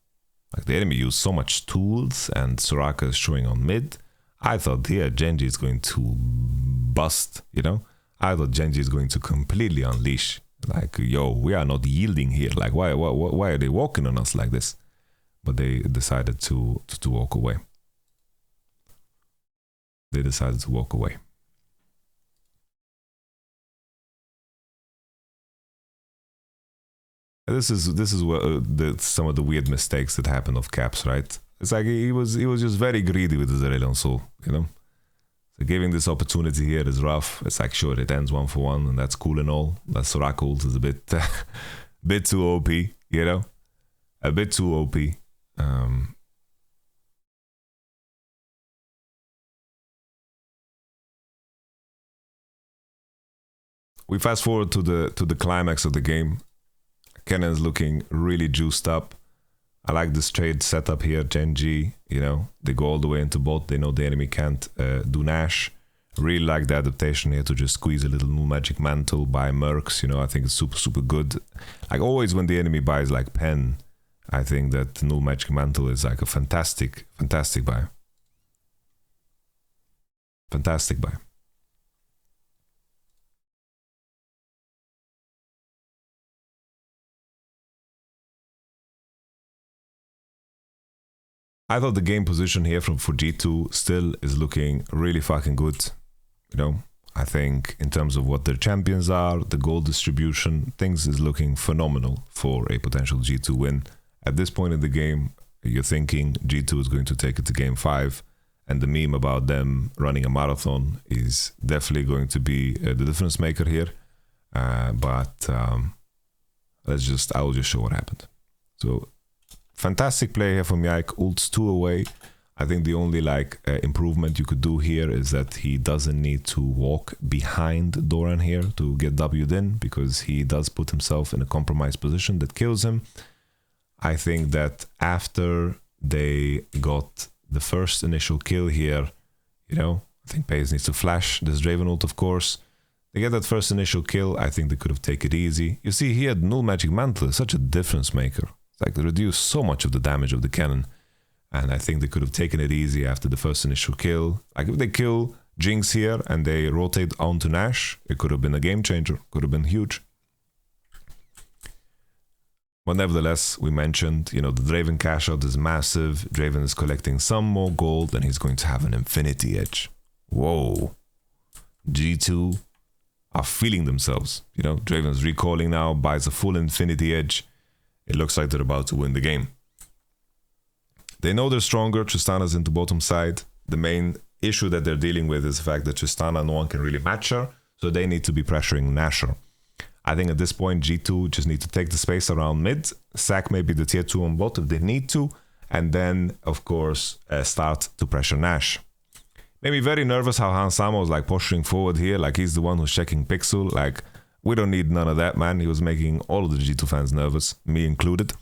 Like the enemy used so much tools, and Soraka is showing on mid. I thought here Genji is going to bust. You know, I thought Genji is going to completely unleash. Like, yo, we are not yielding here. Like, why are they walking on us like this? But they decided to walk away. They decided to walk away. This is what some of the weird mistakes that happened of Caps, right? It's like he was just very greedy with his Aurelion Sol, you know. So giving this opportunity here is rough. It's like, sure, it ends 1-for-1, and that's cool and all. That Soraka ult is a bit too OP, you know, a bit too OP. We fast forward to the climax of the game. Cannon's looking really juiced up. I like this trade setup here. GENG, you know, they go all the way into bot. They know the enemy can't do Nash. Really like the adaptation here to just squeeze a little new magic mantle, buy Mercs. You know, I think it's super, super good. Like always when the enemy buys like Pen, I think that null magic mantle is like a fantastic buy. Fantastic buy. I thought the game position here for G2 still is looking really fucking good. You know, I think in terms of what their champions are, the gold distribution, things is looking phenomenal for a potential G2 win. At this point in the game, you're thinking G2 is going to take it to game 5, and the meme about them running a marathon is definitely going to be the difference maker here. But I will just show what happened. So fantastic play here from Yike. Ults 2 away. I think the only improvement you could do here is that he doesn't need to walk behind Doran here to get W'd in, because he does put himself in a compromised position that kills him. I think that after they got the first initial kill here, you know, I think Paze needs to flash this Draven ult, of course. They get that first initial kill. I think they could have taken it easy. You see here, null magic mantle is such a difference maker. It's like they reduce so much of the damage of the cannon. And I think they could have taken it easy after the first initial kill. Like if they kill Jinx here and they rotate onto Nash, it could have been a game changer. Could have been huge. But nevertheless, we mentioned, you know, the Draven cash out is massive. Draven is collecting some more gold and he's going to have an infinity edge. Whoa. G2 are feeling themselves. You know, Draven's recalling now, buys a full Infinity Edge. It looks like they're about to win the game. They know they're stronger. Tristana's into bottom side. The main issue that they're dealing with is the fact that Tristana, no one can really match her, so they need to be pressuring Nashor. I think at this point, G2 just need to take the space around mid, sack maybe the tier 2 on bot if they need to, and then, of course, start to pressure Nash. Made me very nervous how Hansama was like pushing forward here, like he's the one who's checking Pixel. Like, we don't need none of that, man. He was making all of the G2 fans nervous, me included.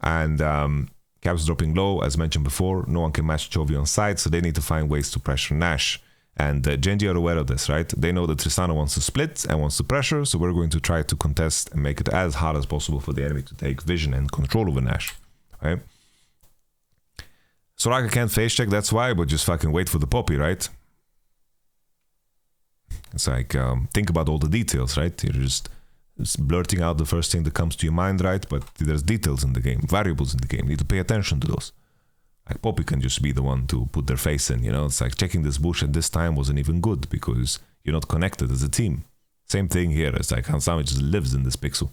And Caps dropping low, as mentioned before. No one can match Chovy on side, so they need to find ways to pressure Nash. And GENG are aware of this, right? They know that Tristana wants to split and wants to pressure, so we're going to try to contest and make it as hard as possible for the enemy to take vision and control over Nash, right? Soraka can't face check, that's why, but just fucking wait for the poppy, right? It's like, think about all the details, right? You're just blurting out the first thing that comes to your mind, right? But there's details in the game, variables in the game. You need to pay attention to those. Like, poppy can just be the one to put their face in, you know? It's like checking this bush at this time wasn't even good because you're not connected as a team. Same thing here. It's like Hansama just lives in this pixel.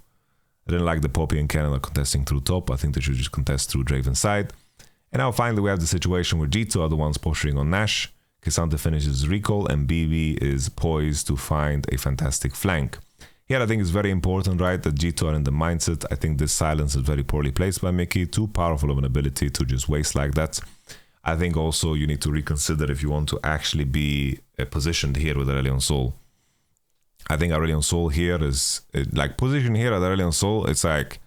I didn't like the poppy and Cannon are contesting through top. I think they should just contest through Draven's side. And now finally we have the situation where G2 are the ones pushing on Nash. K'Sante finishes recall and BB is poised to find a fantastic flank. Here I think it's very important, right, that G2 are in the mindset. I think this silence is very poorly placed by Mickey. Too powerful of an ability to just waste like that. I think also you need to reconsider if you want to actually be positioned here with Aurelion Sol. I think Aurelion Sol here is, like, position here at Aurelion Sol, it's like,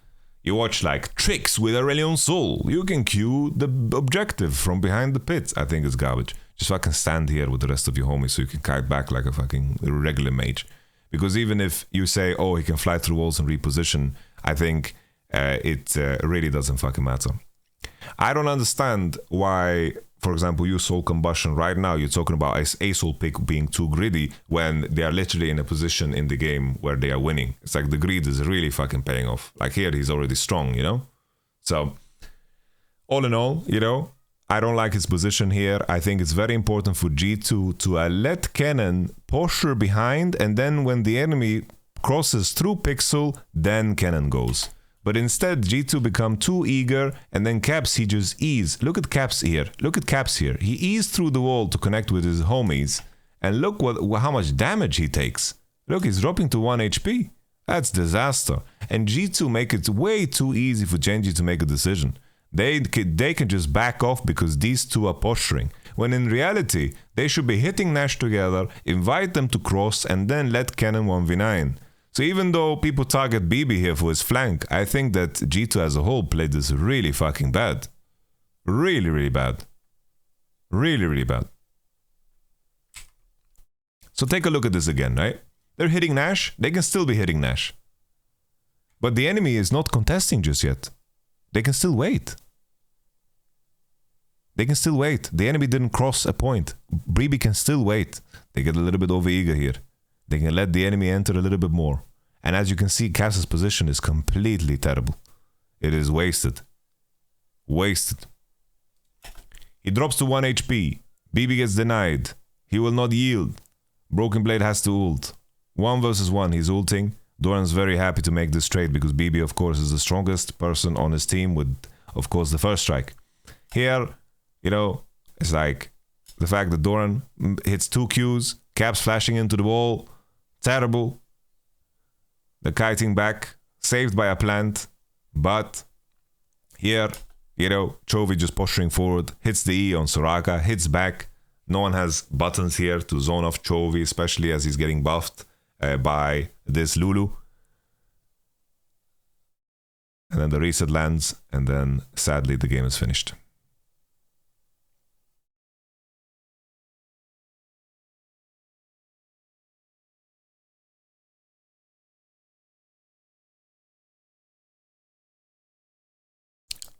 you watch like tricks with Aurelion Sol. You can cue the objective from behind the pit. I think it's garbage. Just fucking stand here with the rest of your homies so you can kite back like a fucking regular mage. Because even if you say, oh, he can fly through walls and reposition, I think it really doesn't fucking matter. I don't understand why, for example, you Soul Combustion right now, you're talking about a Soul pick being too greedy when they are literally in a position in the game where they are winning. It's like the greed is really fucking paying off. Like here, he's already strong, you know? So, all in all, you know, I don't like his position here. I think it's very important for G2 to let Cannon posture behind, and then when the enemy crosses through Pixel, then Cannon goes. But instead, G2 become too eager, and then Caps, he just ease. Look at Caps here. Look at Caps here. He eased through the wall to connect with his homies, and look how much damage he takes. Look, he's dropping to 1 HP. That's disaster. And G2 make it way too easy for GENG to make a decision. They can just back off because these two are posturing. When in reality, they should be hitting Nash together, invite them to cross, and then let Cannon 1v9. So even though people target BB here for his flank, I think that G2 as a whole played this really fucking bad. Really, really bad. Really, really bad. So take a look at this again, right? They're hitting Nash, they can still be hitting Nash. But the enemy is not contesting just yet. They can still wait. They can still wait. The enemy didn't cross a point. BB can still wait. They get a little bit overeager here. They can let the enemy enter a little bit more. And as you can see, Caps' position is completely terrible. It is wasted. Wasted. He drops to 1 HP. BB gets denied. He will not yield. Broken Blade has to ult. 1 versus 1, he's ulting. Doran's very happy to make this trade because BB, of course, is the strongest person on his team with, of course, the first strike. Here, you know, it's like the fact that Doran hits 2 Qs, Caps flashing into the wall. Terrible. The kiting back, saved by a plant. But here, you know, Chovy just posturing forward, hits the E on Soraka, hits back. No one has buttons here to zone off Chovy, especially as he's getting buffed by this Lulu. And then the reset lands, and then sadly the game is finished.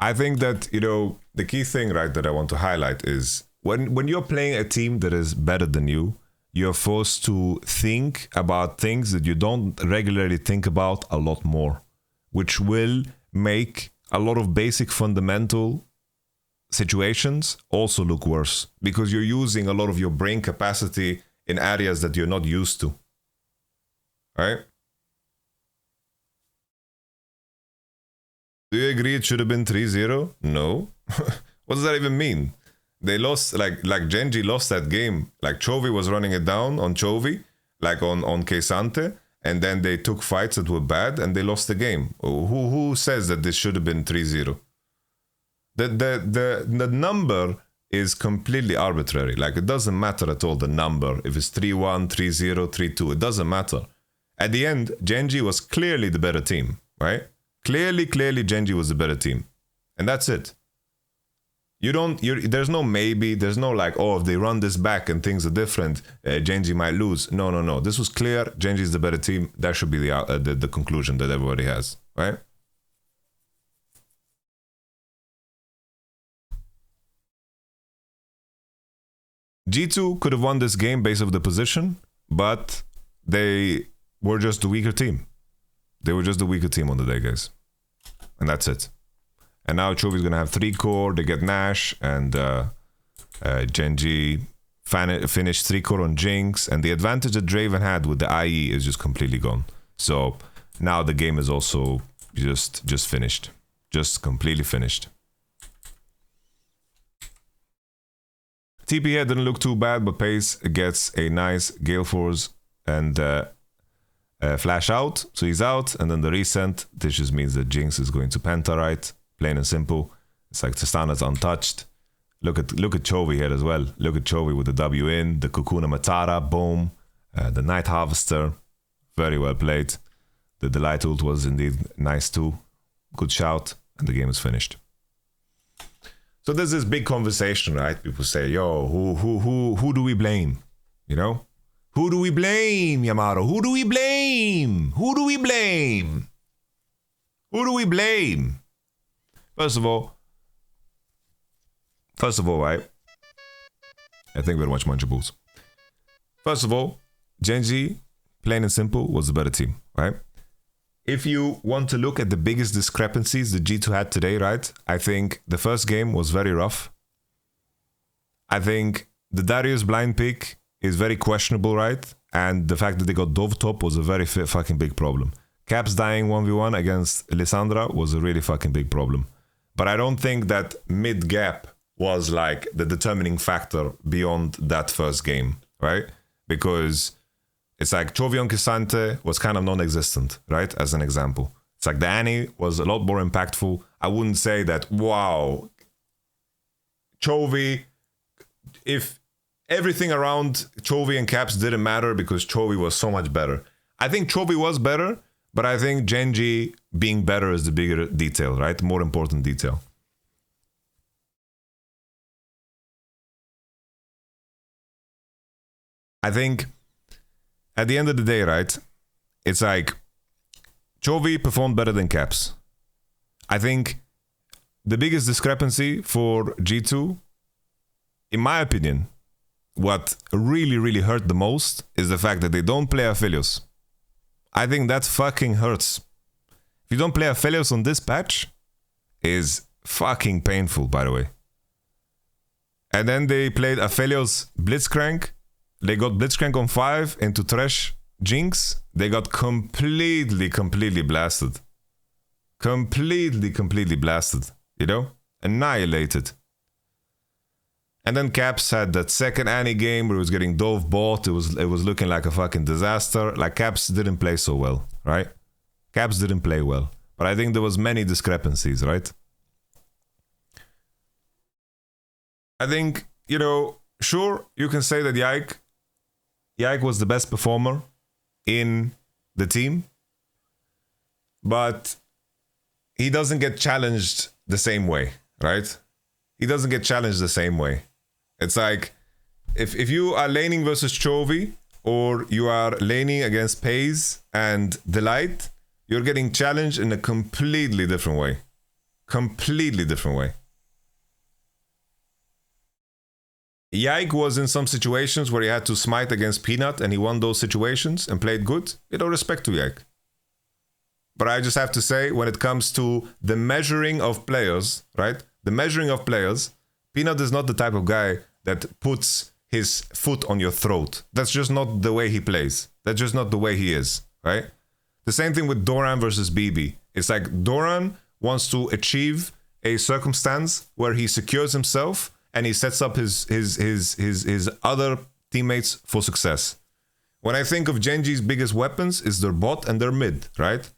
I think that, you know, the key thing, right, that I want to highlight is when you're playing a team that is better than you, you're forced to think about things that you don't regularly think about a lot more, which will make a lot of basic fundamental situations also look worse because you're using a lot of your brain capacity in areas that you're not used to. Right? Do you agree it should have been 3-0? No. What does that even mean? They lost, like Genji lost that game. Like Chovy was running it down on Chovy, like on Keisante, and then they took fights that were bad and they lost the game. Who says that this should have been 3-0? The number is completely arbitrary. Like it doesn't matter at all, the number. If it's 3-1, 3-0, 3-2, it doesn't matter. At the end, Genji was clearly the better team, right? Clearly, Genji was the better team. And that's it. There's no maybe, there's no like, oh, if they run this back and things are different, Genji might lose. No. This was clear. Genji is the better team. That should be the conclusion that everybody has, right? G2 could have won this game based off the position, but they were just the weaker team. They were just the weaker team on the day, guys. And that's it. And now Chovy's going to have 3 core. They get Nash and Genji finished 3 core on Jinx. And the advantage that Draven had with the IE is just completely gone. So now the game is also just finished. Just completely finished. TP here didn't look too bad, but Pace gets a nice Gale Force and flash out. So he's out, and then the recent. This just means that Jinx is going to Penta, right? Plain and simple. It's like Tristana's untouched. Look at Chovy here as well. Look at Chovy with the W in, the Kukuna Matara, boom. The Night Harvester, very well played. The Delight ult was indeed nice too. Good shout, and the game is finished. So there's this big conversation, right? People say, yo, who do we blame? You know? Who do we blame, Yamato? Who do we blame? Who do we blame? Who do we blame? First of all, right? I think very much Munchables. First of all, Genji, plain and simple, was the better team, right? If you want to look at the biggest discrepancies that G2 had today, right? I think the first game was very rough. I think the Darius blind pick is very questionable, right? And the fact that they got Dove top was a very fucking big problem. Caps dying 1v1 against Lissandra was a really fucking big problem. But I don't think that mid gap was like the determining factor beyond that first game, right? Because it's like Chovy on Kisante was kind of non-existent, right? As an example. It's like the Annie was a lot more impactful. I wouldn't say that, wow, Chovy, if everything around Chovy and Caps didn't matter because Chovy was so much better. I think Chovy was better, but I think Genji being better is the bigger detail, right? More important detail. I think at the end of the day, right, it's like Chovy performed better than Caps. I think the biggest discrepancy for G2, in my opinion, what really hurt the most is the fact that they don't play Aphelios. I think that fucking hurts. If you don't play Aphelios on this patch, is fucking painful, by the way. And then they played Aphelios Blitzcrank. They got Blitzcrank on 5 into Thresh Jinx. They got completely blasted. Completely blasted. You know? Annihilated. And then Caps had that second Annie game where he was getting Dove bought. It was looking like a fucking disaster. Like Caps didn't play so well, right? Caps didn't play well. But I think there was many discrepancies, right? I think, you know, sure, you can say that Yike was the best performer in the team, but he doesn't get challenged the same way, right? He doesn't get challenged the same way. It's like, if you are laning versus Chovy, or you are laning against Paze and Delight, you're getting challenged in a completely different way. Completely different way. Yike was in some situations where he had to smite against Peanut and he won those situations and played good. You know, respect to Yike. But I just have to say, when it comes to the measuring of players, right? The measuring of players, Peanut is not the type of guy that puts his foot on your throat. That's just not the way he plays. That's just not the way he is, right? The same thing with Doran versus BB. It's like Doran wants to achieve a circumstance where he secures himself and he sets up his other teammates for success. When I think of Genji's biggest weapons is their bot and their mid, right?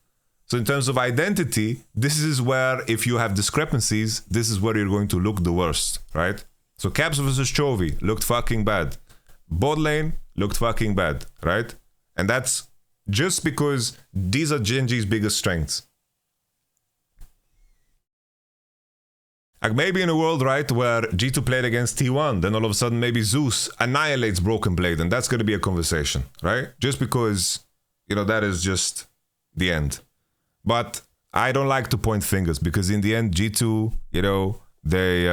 So in terms of identity, this is where, if you have discrepancies, this is where you're going to look the worst, right? So Caps versus Chovy looked fucking bad. Bot lane looked fucking bad, right? And that's just because these are Genji's biggest strengths. Like maybe in a world, right, where G2 played against T1, then all of a sudden maybe Zeus annihilates Broken Blade, and that's going to be a conversation, right? Just because, you know, that is just the end. But I don't like to point fingers, because in the end, G2, you know, they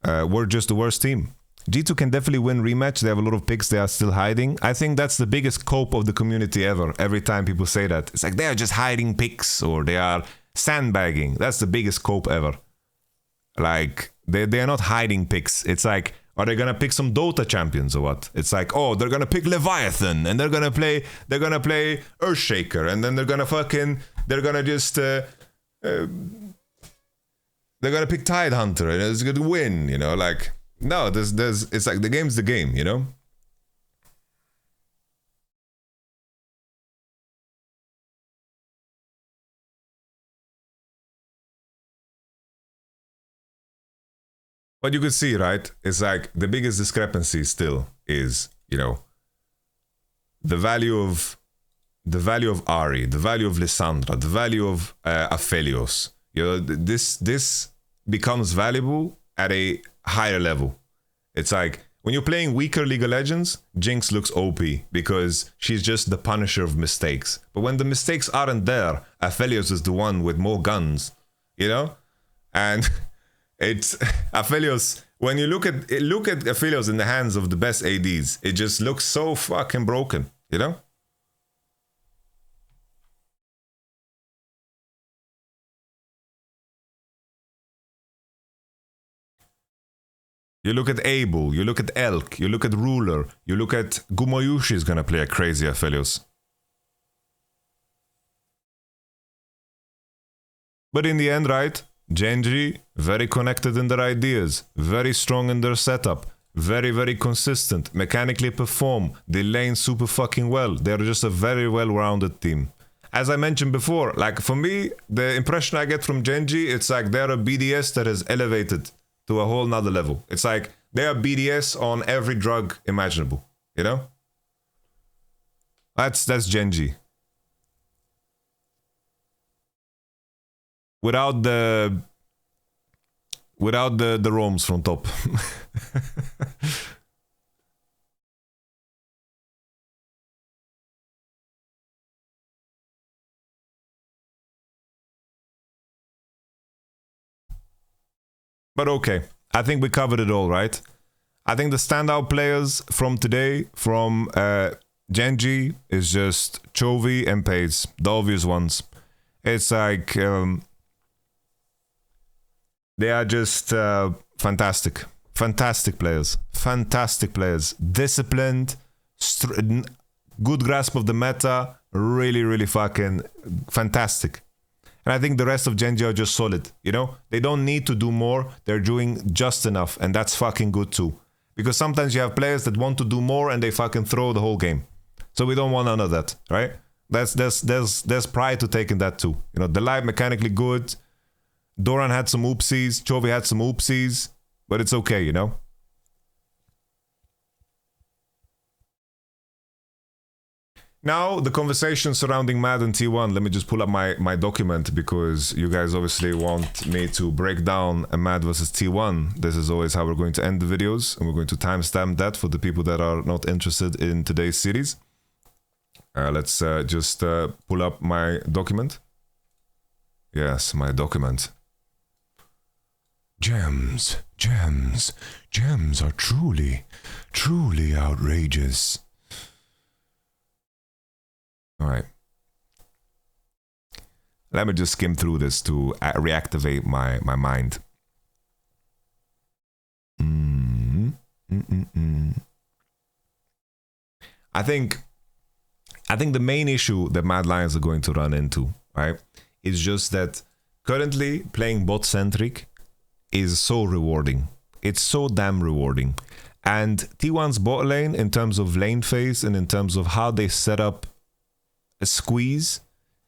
were just the worst team. G2 can definitely win rematch. They have a lot of picks they are still hiding. I think that's the biggest cope of the community ever. Every time people say that, it's like they are just hiding picks or they are sandbagging. That's the biggest cope ever. Like, they are not hiding picks. It's like, are they gonna pick some Dota champions or what? It's like, oh, they're gonna pick Leviathan and they're gonna play Earthshaker, and then they're gonna pick Tidehunter and it's gonna win, you know? Like, no, it's like the game's the game, you know? But you could see, right? It's like the biggest discrepancy still is, you know, the value of Ari, the value of Lissandra, the value of Aphelios. You know, this becomes valuable at a higher level. It's like when you're playing weaker League of Legends, Jinx looks OP because she's just the punisher of mistakes. But when the mistakes aren't there, Aphelios is the one with more guns, you know? And it's Aphelios. When you look at Aphelios in the hands of the best ADs, it just looks so fucking broken, you know? You look at Abel, you look at Elk, you look at Ruler, you look at Gumayushi is gonna play a crazy Aphelios. But in the end, right? Genji, very connected in their ideas, very strong in their setup, very, very consistent, mechanically perform, they lane super fucking well. They're just a very well-rounded team. As I mentioned before, like for me, the impression I get from Genji, it's like they're a BDS that has elevated to a whole nother level. It's like they are BDS on every drug imaginable, you know? That's Genji. Without the roams from top. But okay, I think we covered it all, right? I think the standout players from today, from Genji, is just Chovy and Pace, the obvious ones. It's like they are just fantastic. Fantastic players. Fantastic players. Disciplined, good grasp of the meta, really, really fucking fantastic. And I think the rest of Genji are just solid, you know? They don't need to do more, they're doing just enough, and that's fucking good too. Because sometimes you have players that want to do more and they fucking throw the whole game. So we don't want none of that, right? There's pride to taking that too. You know, the live mechanically good. Doran had some oopsies, Chovy had some oopsies, but it's okay, you know? Now, the conversation surrounding Mad and T1, let me just pull up my document because you guys obviously want me to break down a Mad versus T1. This is always how we're going to end the videos, and we're going to timestamp that for the people that are not interested in today's series. Let's just pull up my document. Yes, my document. Gems, gems, gems are truly, truly outrageous. All right. Let me just skim through this to reactivate my mind. I think the main issue that Mad Lions are going to run into, right, is just that currently playing bot centric is so rewarding. It's so damn rewarding. And T1's bot lane, in terms of lane phase and in terms of how they set up a squeeze,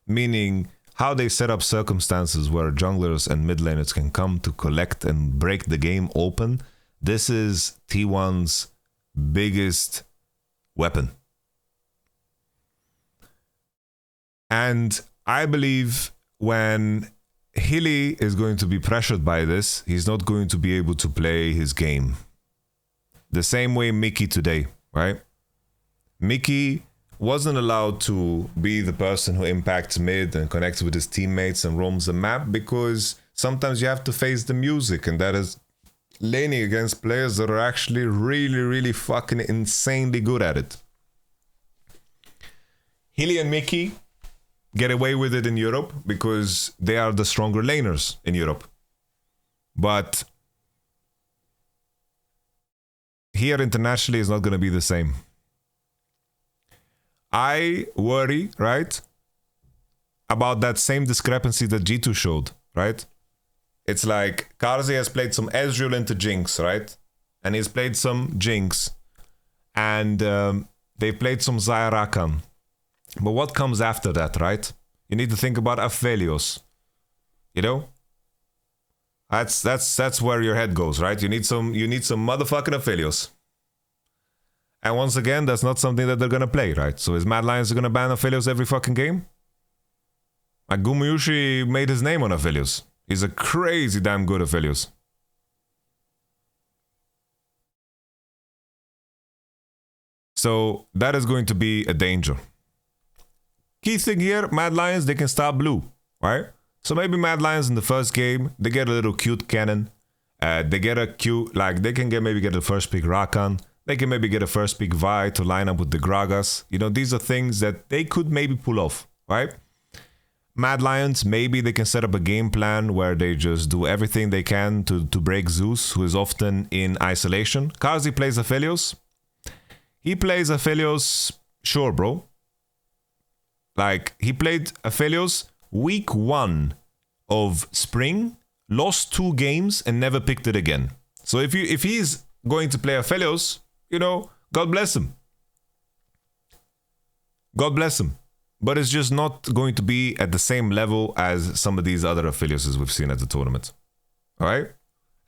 meaning how they set up circumstances where junglers and mid laners can come to collect and break the game open, this is T1's biggest weapon. And I believe when Hilly is going to be pressured by this, he's not going to be able to play his game. The same way Mickey today, right? Mickey wasn't allowed to be the person who impacts mid and connects with his teammates and roams the map because sometimes you have to face the music, and that is laning against players that are actually really, really fucking insanely good at it. Hilly and Mickey get away with it in Europe because they are the stronger laners in Europe. But here internationally is not going to be the same. I worry, right, about that same discrepancy that G2 showed, right? It's like Karzi has played some Ezreal into Jinx, right? And he's played some Jinx. And they played some Xayah Rakan. But what comes after that, right? You need to think about Aphelios. You know? That's where your head goes, right? You need some motherfucking Aphelios. And once again, that's not something that they're gonna play, right? So is Mad Lions gonna ban Aphelios every fucking game? Like Gumuyushi made his name on Aphelios. He's a crazy damn good Aphelios. So that is going to be a danger. Key thing here, Mad Lions, they can stop blue, right? So maybe Mad Lions in the first game, they get a little cute cannon. They get a cute, like they can maybe get a first pick Rakan. They can maybe get a first pick Vi to line up with the Gragas. You know, these are things that they could maybe pull off, right? Mad Lions, maybe they can set up a game plan where they just do everything they can to break Zeus, who is often in isolation. Karzi plays Aphelios. He plays Aphelios, sure, bro. Like, he played Aphelios week 1 of spring, lost 2 games, and never picked it again. So if he's going to play Aphelios, you know, God bless him. God bless him. But it's just not going to be at the same level as some of these other Aphelios we've seen at the tournament. Alright?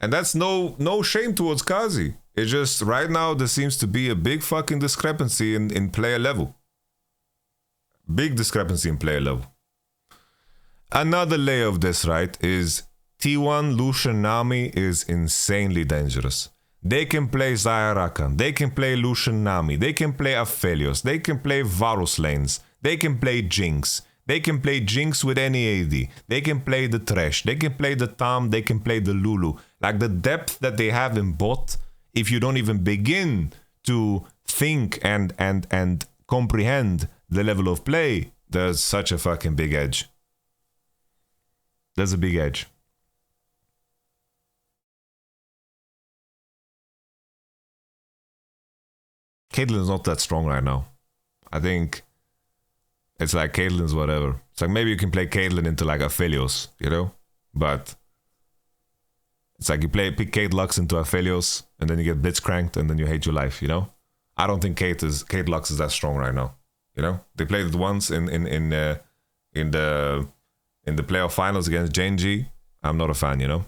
And that's no shame towards Kazi. It's just right now there seems to be a big fucking discrepancy in player level. Big discrepancy in player level. Another layer of this, right, is T1 Lucian Nami is insanely dangerous. They can play Xayah Rakan, they can play Lucian Nami, they can play Aphelios, they can play Varus lanes, they can play Jinx, they can play Jinx with any AD, they can play the Thresh, they can play the Tam, they can play the Lulu. Like the depth that they have in bot, if you don't even begin to think and comprehend the level of play, there's such a fucking big edge. There's a big edge. Caitlyn's not that strong right now. I think it's like Caitlyn's whatever. It's like maybe you can play Caitlyn into like Aphelios, you know? But it's like you pick Kate Lux into Aphelios and then you get blitzcranked and then you hate your life, you know? I don't think Kate Lux is that strong right now. You know? They played it once in the playoff finals against GENG. I'm not a fan, you know?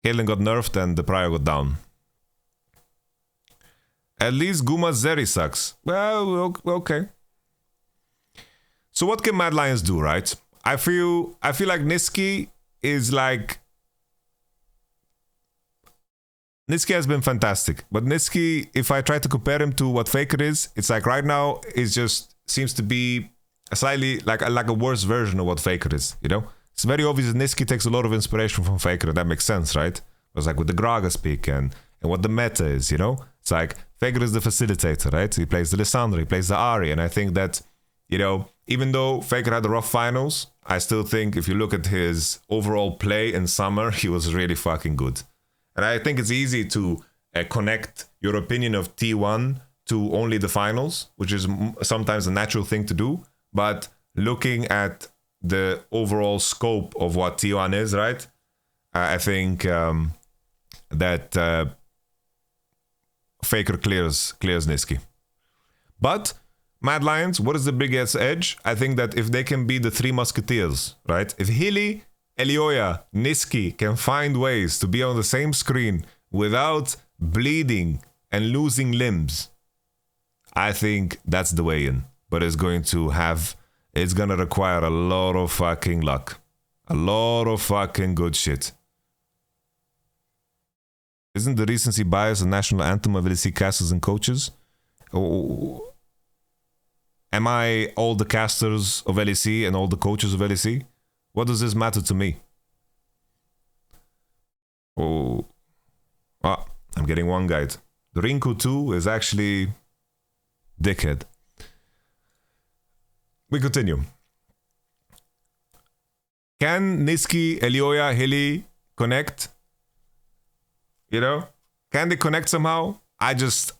Caitlyn got nerfed and the Prior got down. At least Guma Zeri sucks. Well, okay. So what can Mad Lions do, right? I feel like Niski is like... Niski has been fantastic. But Niski, if I try to compare him to what Faker is, it's like right now it just seems to be a slightly like a worse version of what Faker is, you know? It's very obvious that Niski takes a lot of inspiration from Faker, and that makes sense, right? It's like with the Gragas pick and what the meta is, you know? It's like Faker is the facilitator, right? He plays the Lissandra, he plays the Ahri, and I think that, you know, even though Faker had the rough finals, I still think if you look at his overall play in summer, he was really fucking good. And I think it's easy to connect your opinion of T1 to only the finals, which is sometimes a natural thing to do. But looking at the overall scope of what T1 is, right? I think that Faker clears Niski. But Mad Lions, what is the biggest edge? I think that if they can be the three musketeers, right? If Hilly, Elioya, Niski can find ways to be on the same screen without bleeding and losing limbs, I think that's the way in. But it's going to require a lot of fucking luck. A lot of fucking good shit. Isn't the recency bias a national anthem of LEC casters and coaches? Oh, am I all the casters of LEC and all the coaches of LEC? What does this matter to me? Oh, I'm getting one guide. The Rinku 2 is actually dickhead. We continue. Can Niski, Elioya, Hilly connect? You know? Can they connect somehow? I just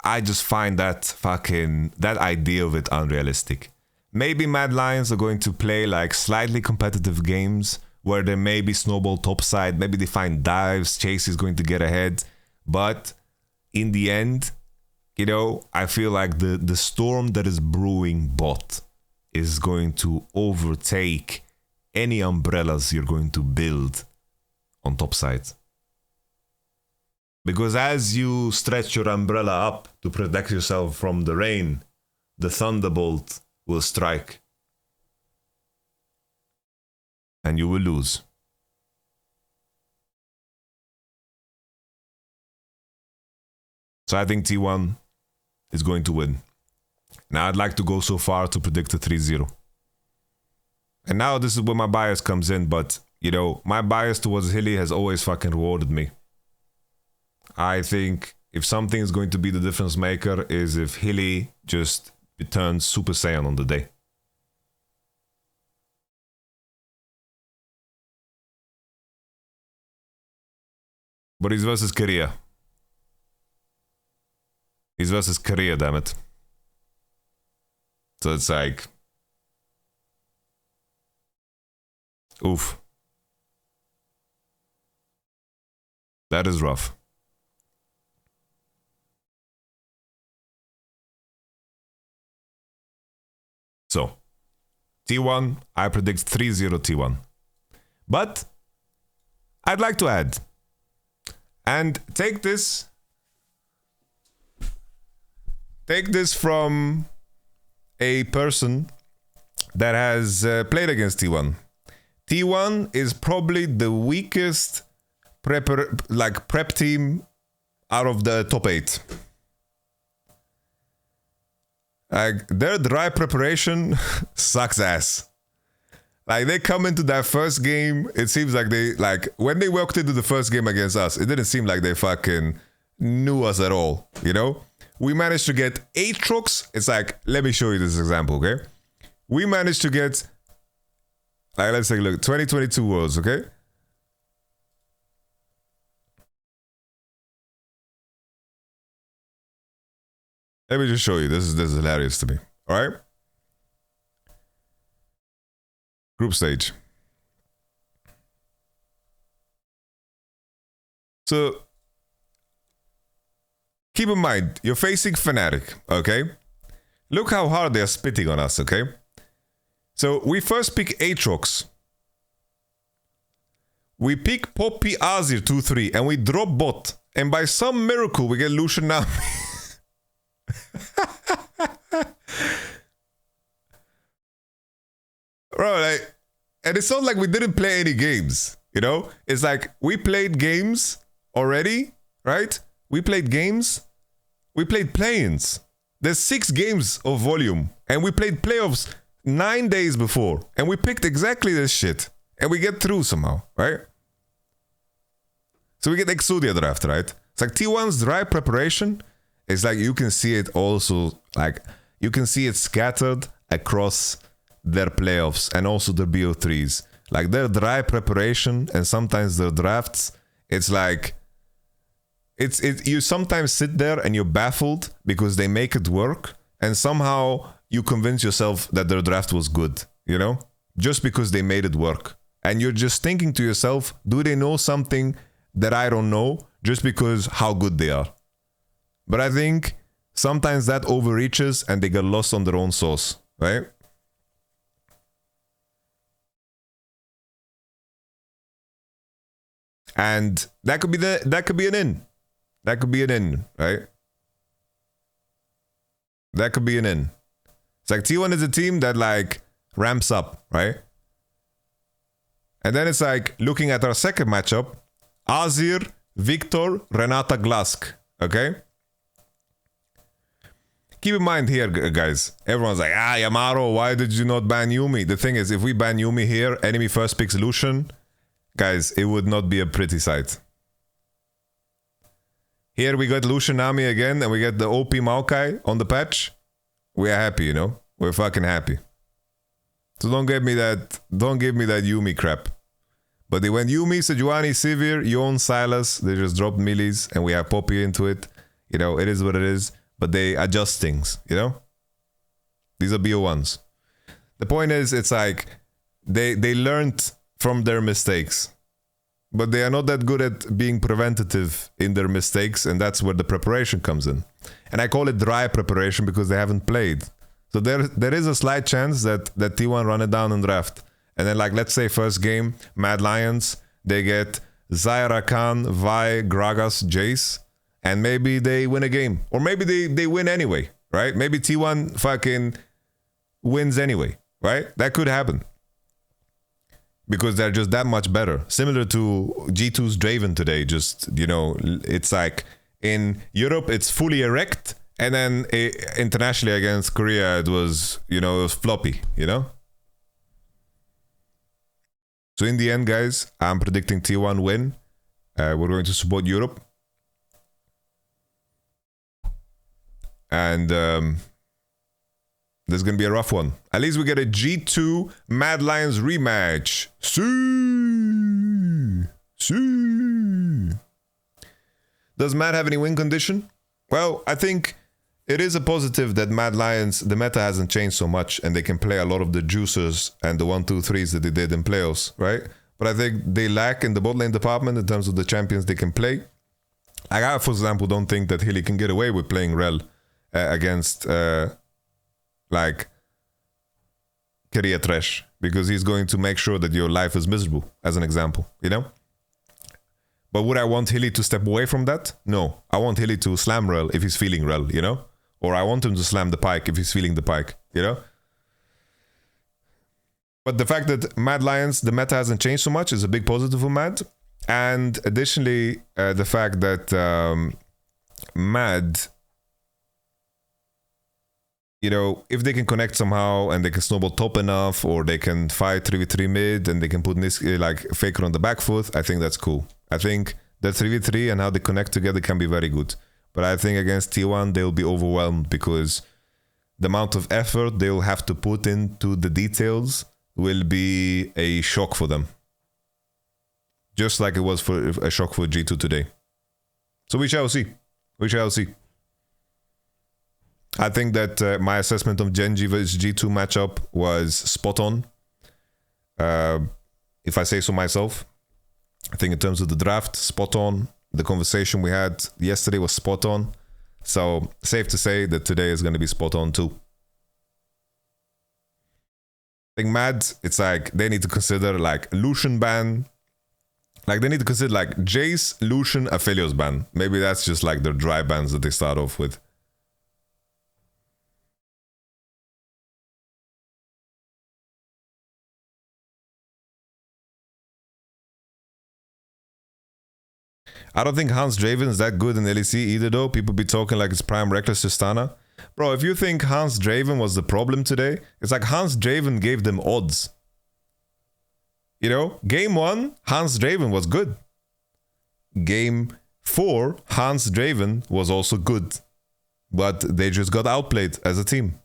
find that idea of it unrealistic. Maybe Mad Lions are going to play like slightly competitive games where they maybe snowball topside, maybe they find dives, Chase is going to get ahead. But in the end, you know, I feel like the storm that is brewing bot is going to overtake any umbrellas you're going to build on topside. Because as you stretch your umbrella up to protect yourself from the rain, the thunderbolt will strike. And you will lose. So I think T1 is going to win. Now I'd like to go so far to predict a 3-0. And now this is where my bias comes in, but, you know, my bias towards Hilly has always fucking rewarded me. I think if something is going to be the difference maker is if Hilly just turns Super Saiyan on the day. But he's versus Korea. He's versus Korea, damn it. So it's like... oof. That is rough. So, T1, I predict 3-0 T1. But, I'd like to add, and take this from a person that has played against T1. T1 is probably the weakest prep team out of the top 8. Like, their dry preparation sucks ass. Like, they come into that first game, it seems like they, like, when they walked into the first game against us, it didn't seem like they fucking knew us at all, you know? We managed to get 8 trucks. It's like, let me show you this example, okay? We managed to get, like, let's take a look, 2022 Worlds, okay? Let me just show you. This is hilarious to me. All right. Group stage. So keep in mind, you're facing Fnatic, okay? Look how hard they are spitting on us, okay? So we first pick Aatrox. We pick Poppy Azir 2-3 and we drop bot. And by some miracle, we get Lucian Nami. Bro, like, and it's not like we didn't play any games, you know? It's like we played games already, right? We played games. We played play-ins. There's 6 games of volume, and we played playoffs 9 days before, and we picked exactly this shit, and we get through somehow, right? So we get Exodia draft, right? It's like T1's dry preparation. It's like you can see it also, like, you can see it scattered across their playoffs and also their BO3s. Like, their dry preparation and sometimes their drafts, it's like You sometimes sit there and you're baffled because they make it work, and somehow you convince yourself that their draft was good, you know? Just because they made it work. And you're just thinking to yourself, do they know something that I don't know just because how good they are? But I think sometimes that overreaches and they get lost on their own sauce, right? And that could be an in. That could be an in, right? That could be an in. It's like T1 is a team that like ramps up, right? And then it's like looking at our second matchup, Azir, Victor, Renata Glask, okay? Keep in mind here, guys, everyone's like, Yamato, why did you not ban Yuumi? The thing is, if we ban Yuumi here, enemy first picks Lucian, guys, it would not be a pretty sight. Here we got Lucian Nami again, and we get the OP Maokai on the patch. We are happy, you know? We're fucking happy. So don't give me that Yuumi crap. But they went Yuumi, Sejuani, Sivir, Yon, Silas. They just dropped melees, and we have Poppy into it. You know, it is what it is. But they adjust things, you know? These are BO1s. The point is, it's like, they learned from their mistakes. But they are not that good at being preventative in their mistakes, and that's where the preparation comes in. And I call it dry preparation because they haven't played. So there is a slight chance that T1 run it down in draft. And then, like, let's say first game, Mad Lions, they get Zyra Khan, Vi, Gragas, Jace, and maybe they win a game. Or maybe they win anyway, right? Maybe T1 fucking wins anyway, right? That could happen. Because they're just that much better. Similar to G2's Draven today. Just, you know, it's like in Europe, it's fully erect. And then internationally against Korea, it was, you know, it was floppy, you know? So in the end, guys, I'm predicting T1 win. We're going to support Europe. And this is going to be a rough one. At least we get a G2 Mad Lions rematch. See. Does Mad have any win condition? Well, I think it is a positive that Mad Lions, the meta hasn't changed so much and they can play a lot of the juicers and the 1-2-3s that they did in playoffs, right? But I think they lack in the bot lane department in terms of the champions they can play. I, for example, don't think that Hilly can get away with playing Rel against like career trash, because he's going to make sure that your life is miserable, as an example, you know? But would I want Hilly to step away from that? No. I want Hilly to slam Rel if he's feeling Rel, you know? Or I want him to slam the Pike if he's feeling the Pike, you know? But the fact that Mad Lions, the meta hasn't changed so much is a big positive for Mad. And additionally, the fact that Mad, you know, if they can connect somehow and they can snowball top enough, or they can fight 3v3 mid and they can put like Faker on the back foot, I think that's cool. I think that 3v3 and how they connect together can be very good. But I think against T1, they'll be overwhelmed because the amount of effort they'll have to put into the details will be a shock for them. Just like it was for a shock for G2 today. So we shall see. We shall see. I think that my assessment of GENG vs G2 matchup was spot on. If I say so myself. I think in terms of the draft, spot on. The conversation we had yesterday was spot on. So safe to say that today is going to be spot on too. I think Mad, it's like they need to consider like Lucian ban. Like they need to consider like Jace, Lucian, Aphelios ban. Maybe that's just like their dry bans that they start off with. I don't think Hans Draven is that good in LEC either though. People be talking like it's prime reckless Tristana. Bro, if you think Hans Draven was the problem today, it's like Hans Draven gave them odds. You know, game 1, Hans Draven was good. Game 4, Hans Draven was also good. But they just got outplayed as a team.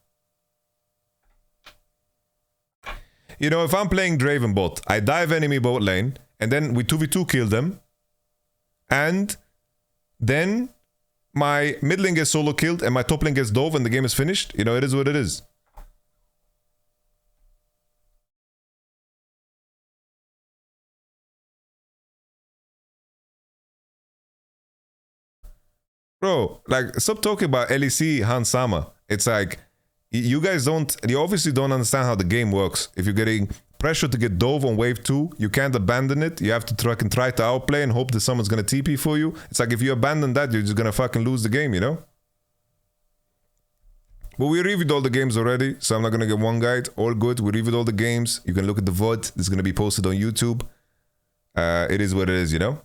You know, if I'm playing Draven bot, I dive enemy bot lane, and then we 2v2 kill them, and then my mid lane gets solo killed and my top lane gets dove and the game is finished. You know, it is what it is. Bro, like, stop talking about LEC Hansama. It's like, you guys you obviously don't understand how the game works. If you're getting pressure to get dove on wave 2, you can't abandon it. You have to try to outplay and hope that someone's gonna TP for you. It's like, if you abandon that, you're just gonna fucking lose the game, you know? But we reviewed all the games already, so I'm not gonna get one guide. All good. We reviewed all the games. You can look at the VOD. It's gonna be posted on YouTube. It is what it is, you know?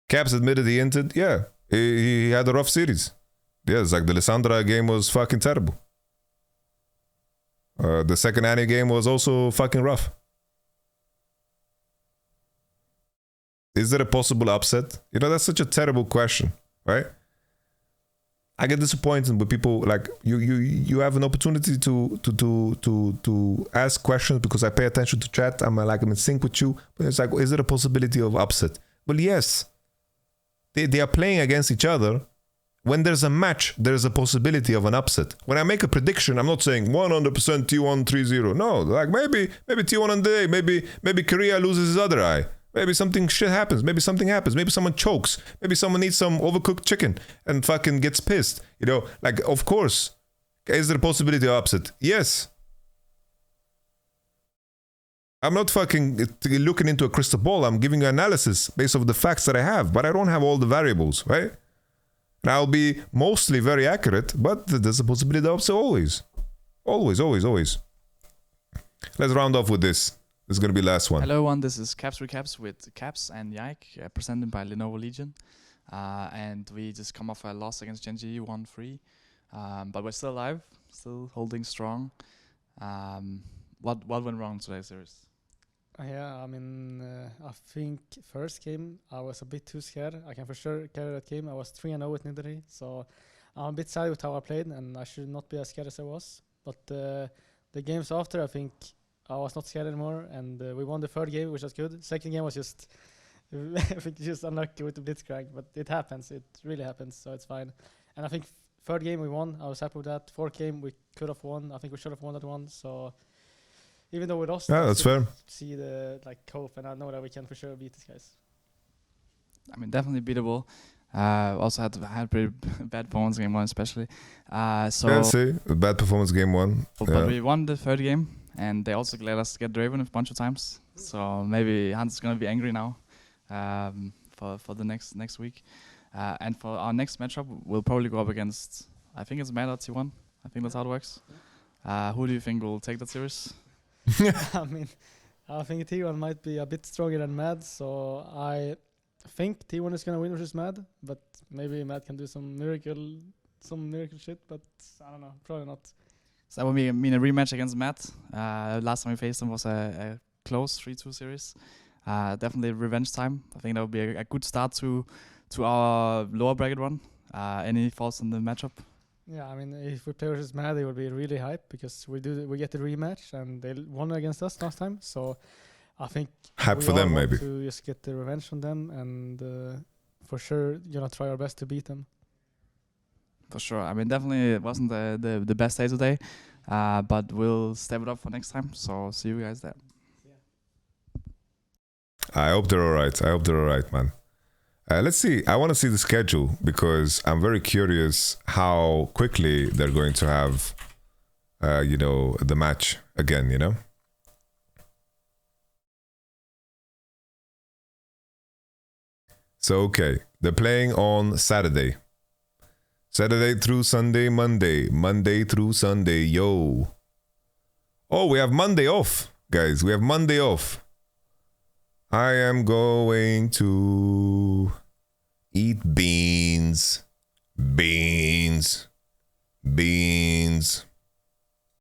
Caps admitted he entered. Yeah, he had a rough series. Yeah, it's like the Lissandra game was fucking terrible. The second Annie game was also fucking rough. Is there a possible upset? You know, that's such a terrible question, right? I get disappointed with people like you have an opportunity to ask questions because I pay attention to chat. I'm in sync with you. But it's like, is there a possibility of upset? Well, yes. They are playing against each other. When there's a match, there's a possibility of an upset. When I make a prediction, I'm not saying 100% T1 3-0. No, like maybe T1 on the day, maybe Korea loses his other eye. Maybe shit happens. Maybe something happens. Maybe someone chokes. Maybe someone eats some overcooked chicken and fucking gets pissed. You know, like, of course. Is there a possibility of upset? Yes. I'm not fucking looking into a crystal ball. I'm giving you analysis based off the facts that I have, but I don't have all the variables, right? And I'll be mostly very accurate, but there's a possibility of upset always. Always. Let's round off with this. This is going to be the last one. Hello everyone, this is Caps Recaps with Caps and Yike, presented by Lenovo Legion. And we just come off a loss against GENG 1-3. But we're still alive, still holding strong. What went wrong today's series? Yeah, I mean, I think first game I was a bit too scared. I can for sure carry that game. I was 3-0 with Nidalee, so I'm a bit sad with how I played, and I should not be as scared as I was. But the games after, I think I was not scared anymore, and we won the third game, which was good. Second game was just, I think, just unlucky with the Blitzcrank, but it happens. It really happens, so it's fine. And I think third game we won. I was happy with that. Fourth game we could have won. I think we should have won that one. So even though we lost, yeah, that's fair. See the hope, and I know that we can for sure beat these guys. I mean, definitely beatable. Also had pretty bad performance game 1 especially. So yeah, see, bad performance game 1. But we won the third game, and they also let us get Draven a bunch of times. So maybe Hans is gonna be angry now for the next week. And for our next matchup, we'll probably go up against, I think it's Mad T1. I think that's how it works. Who do you think will take that series? I mean, I think T1 might be a bit stronger than Mad, so I think T1 is gonna win versus Mad, but maybe Mad can do some miracle shit, but I don't know, probably not. So that would mean a rematch against Matt. Last time we faced him was a close 3-2 series. Definitely revenge time. I think that would be a good start to our lower bracket run. Any thoughts on the matchup? Yeah, I mean, if we play versus Mad, it would be really hype because we get the rematch and they won against us last time. So I think hype for them maybe to just get the revenge on them and for sure gonna try our best to beat them. For sure. I mean, definitely it wasn't the best day today, but we'll step it up for next time. So see you guys there. I hope they're all right, man. Let's see. I want to see the schedule because I'm very curious how quickly they're going to have, the match again, you know? So, okay. They're playing on Saturday. Saturday through Sunday, Monday through Sunday, yo. Oh, we have Monday off, guys. We have Monday off. I am going to eat beans.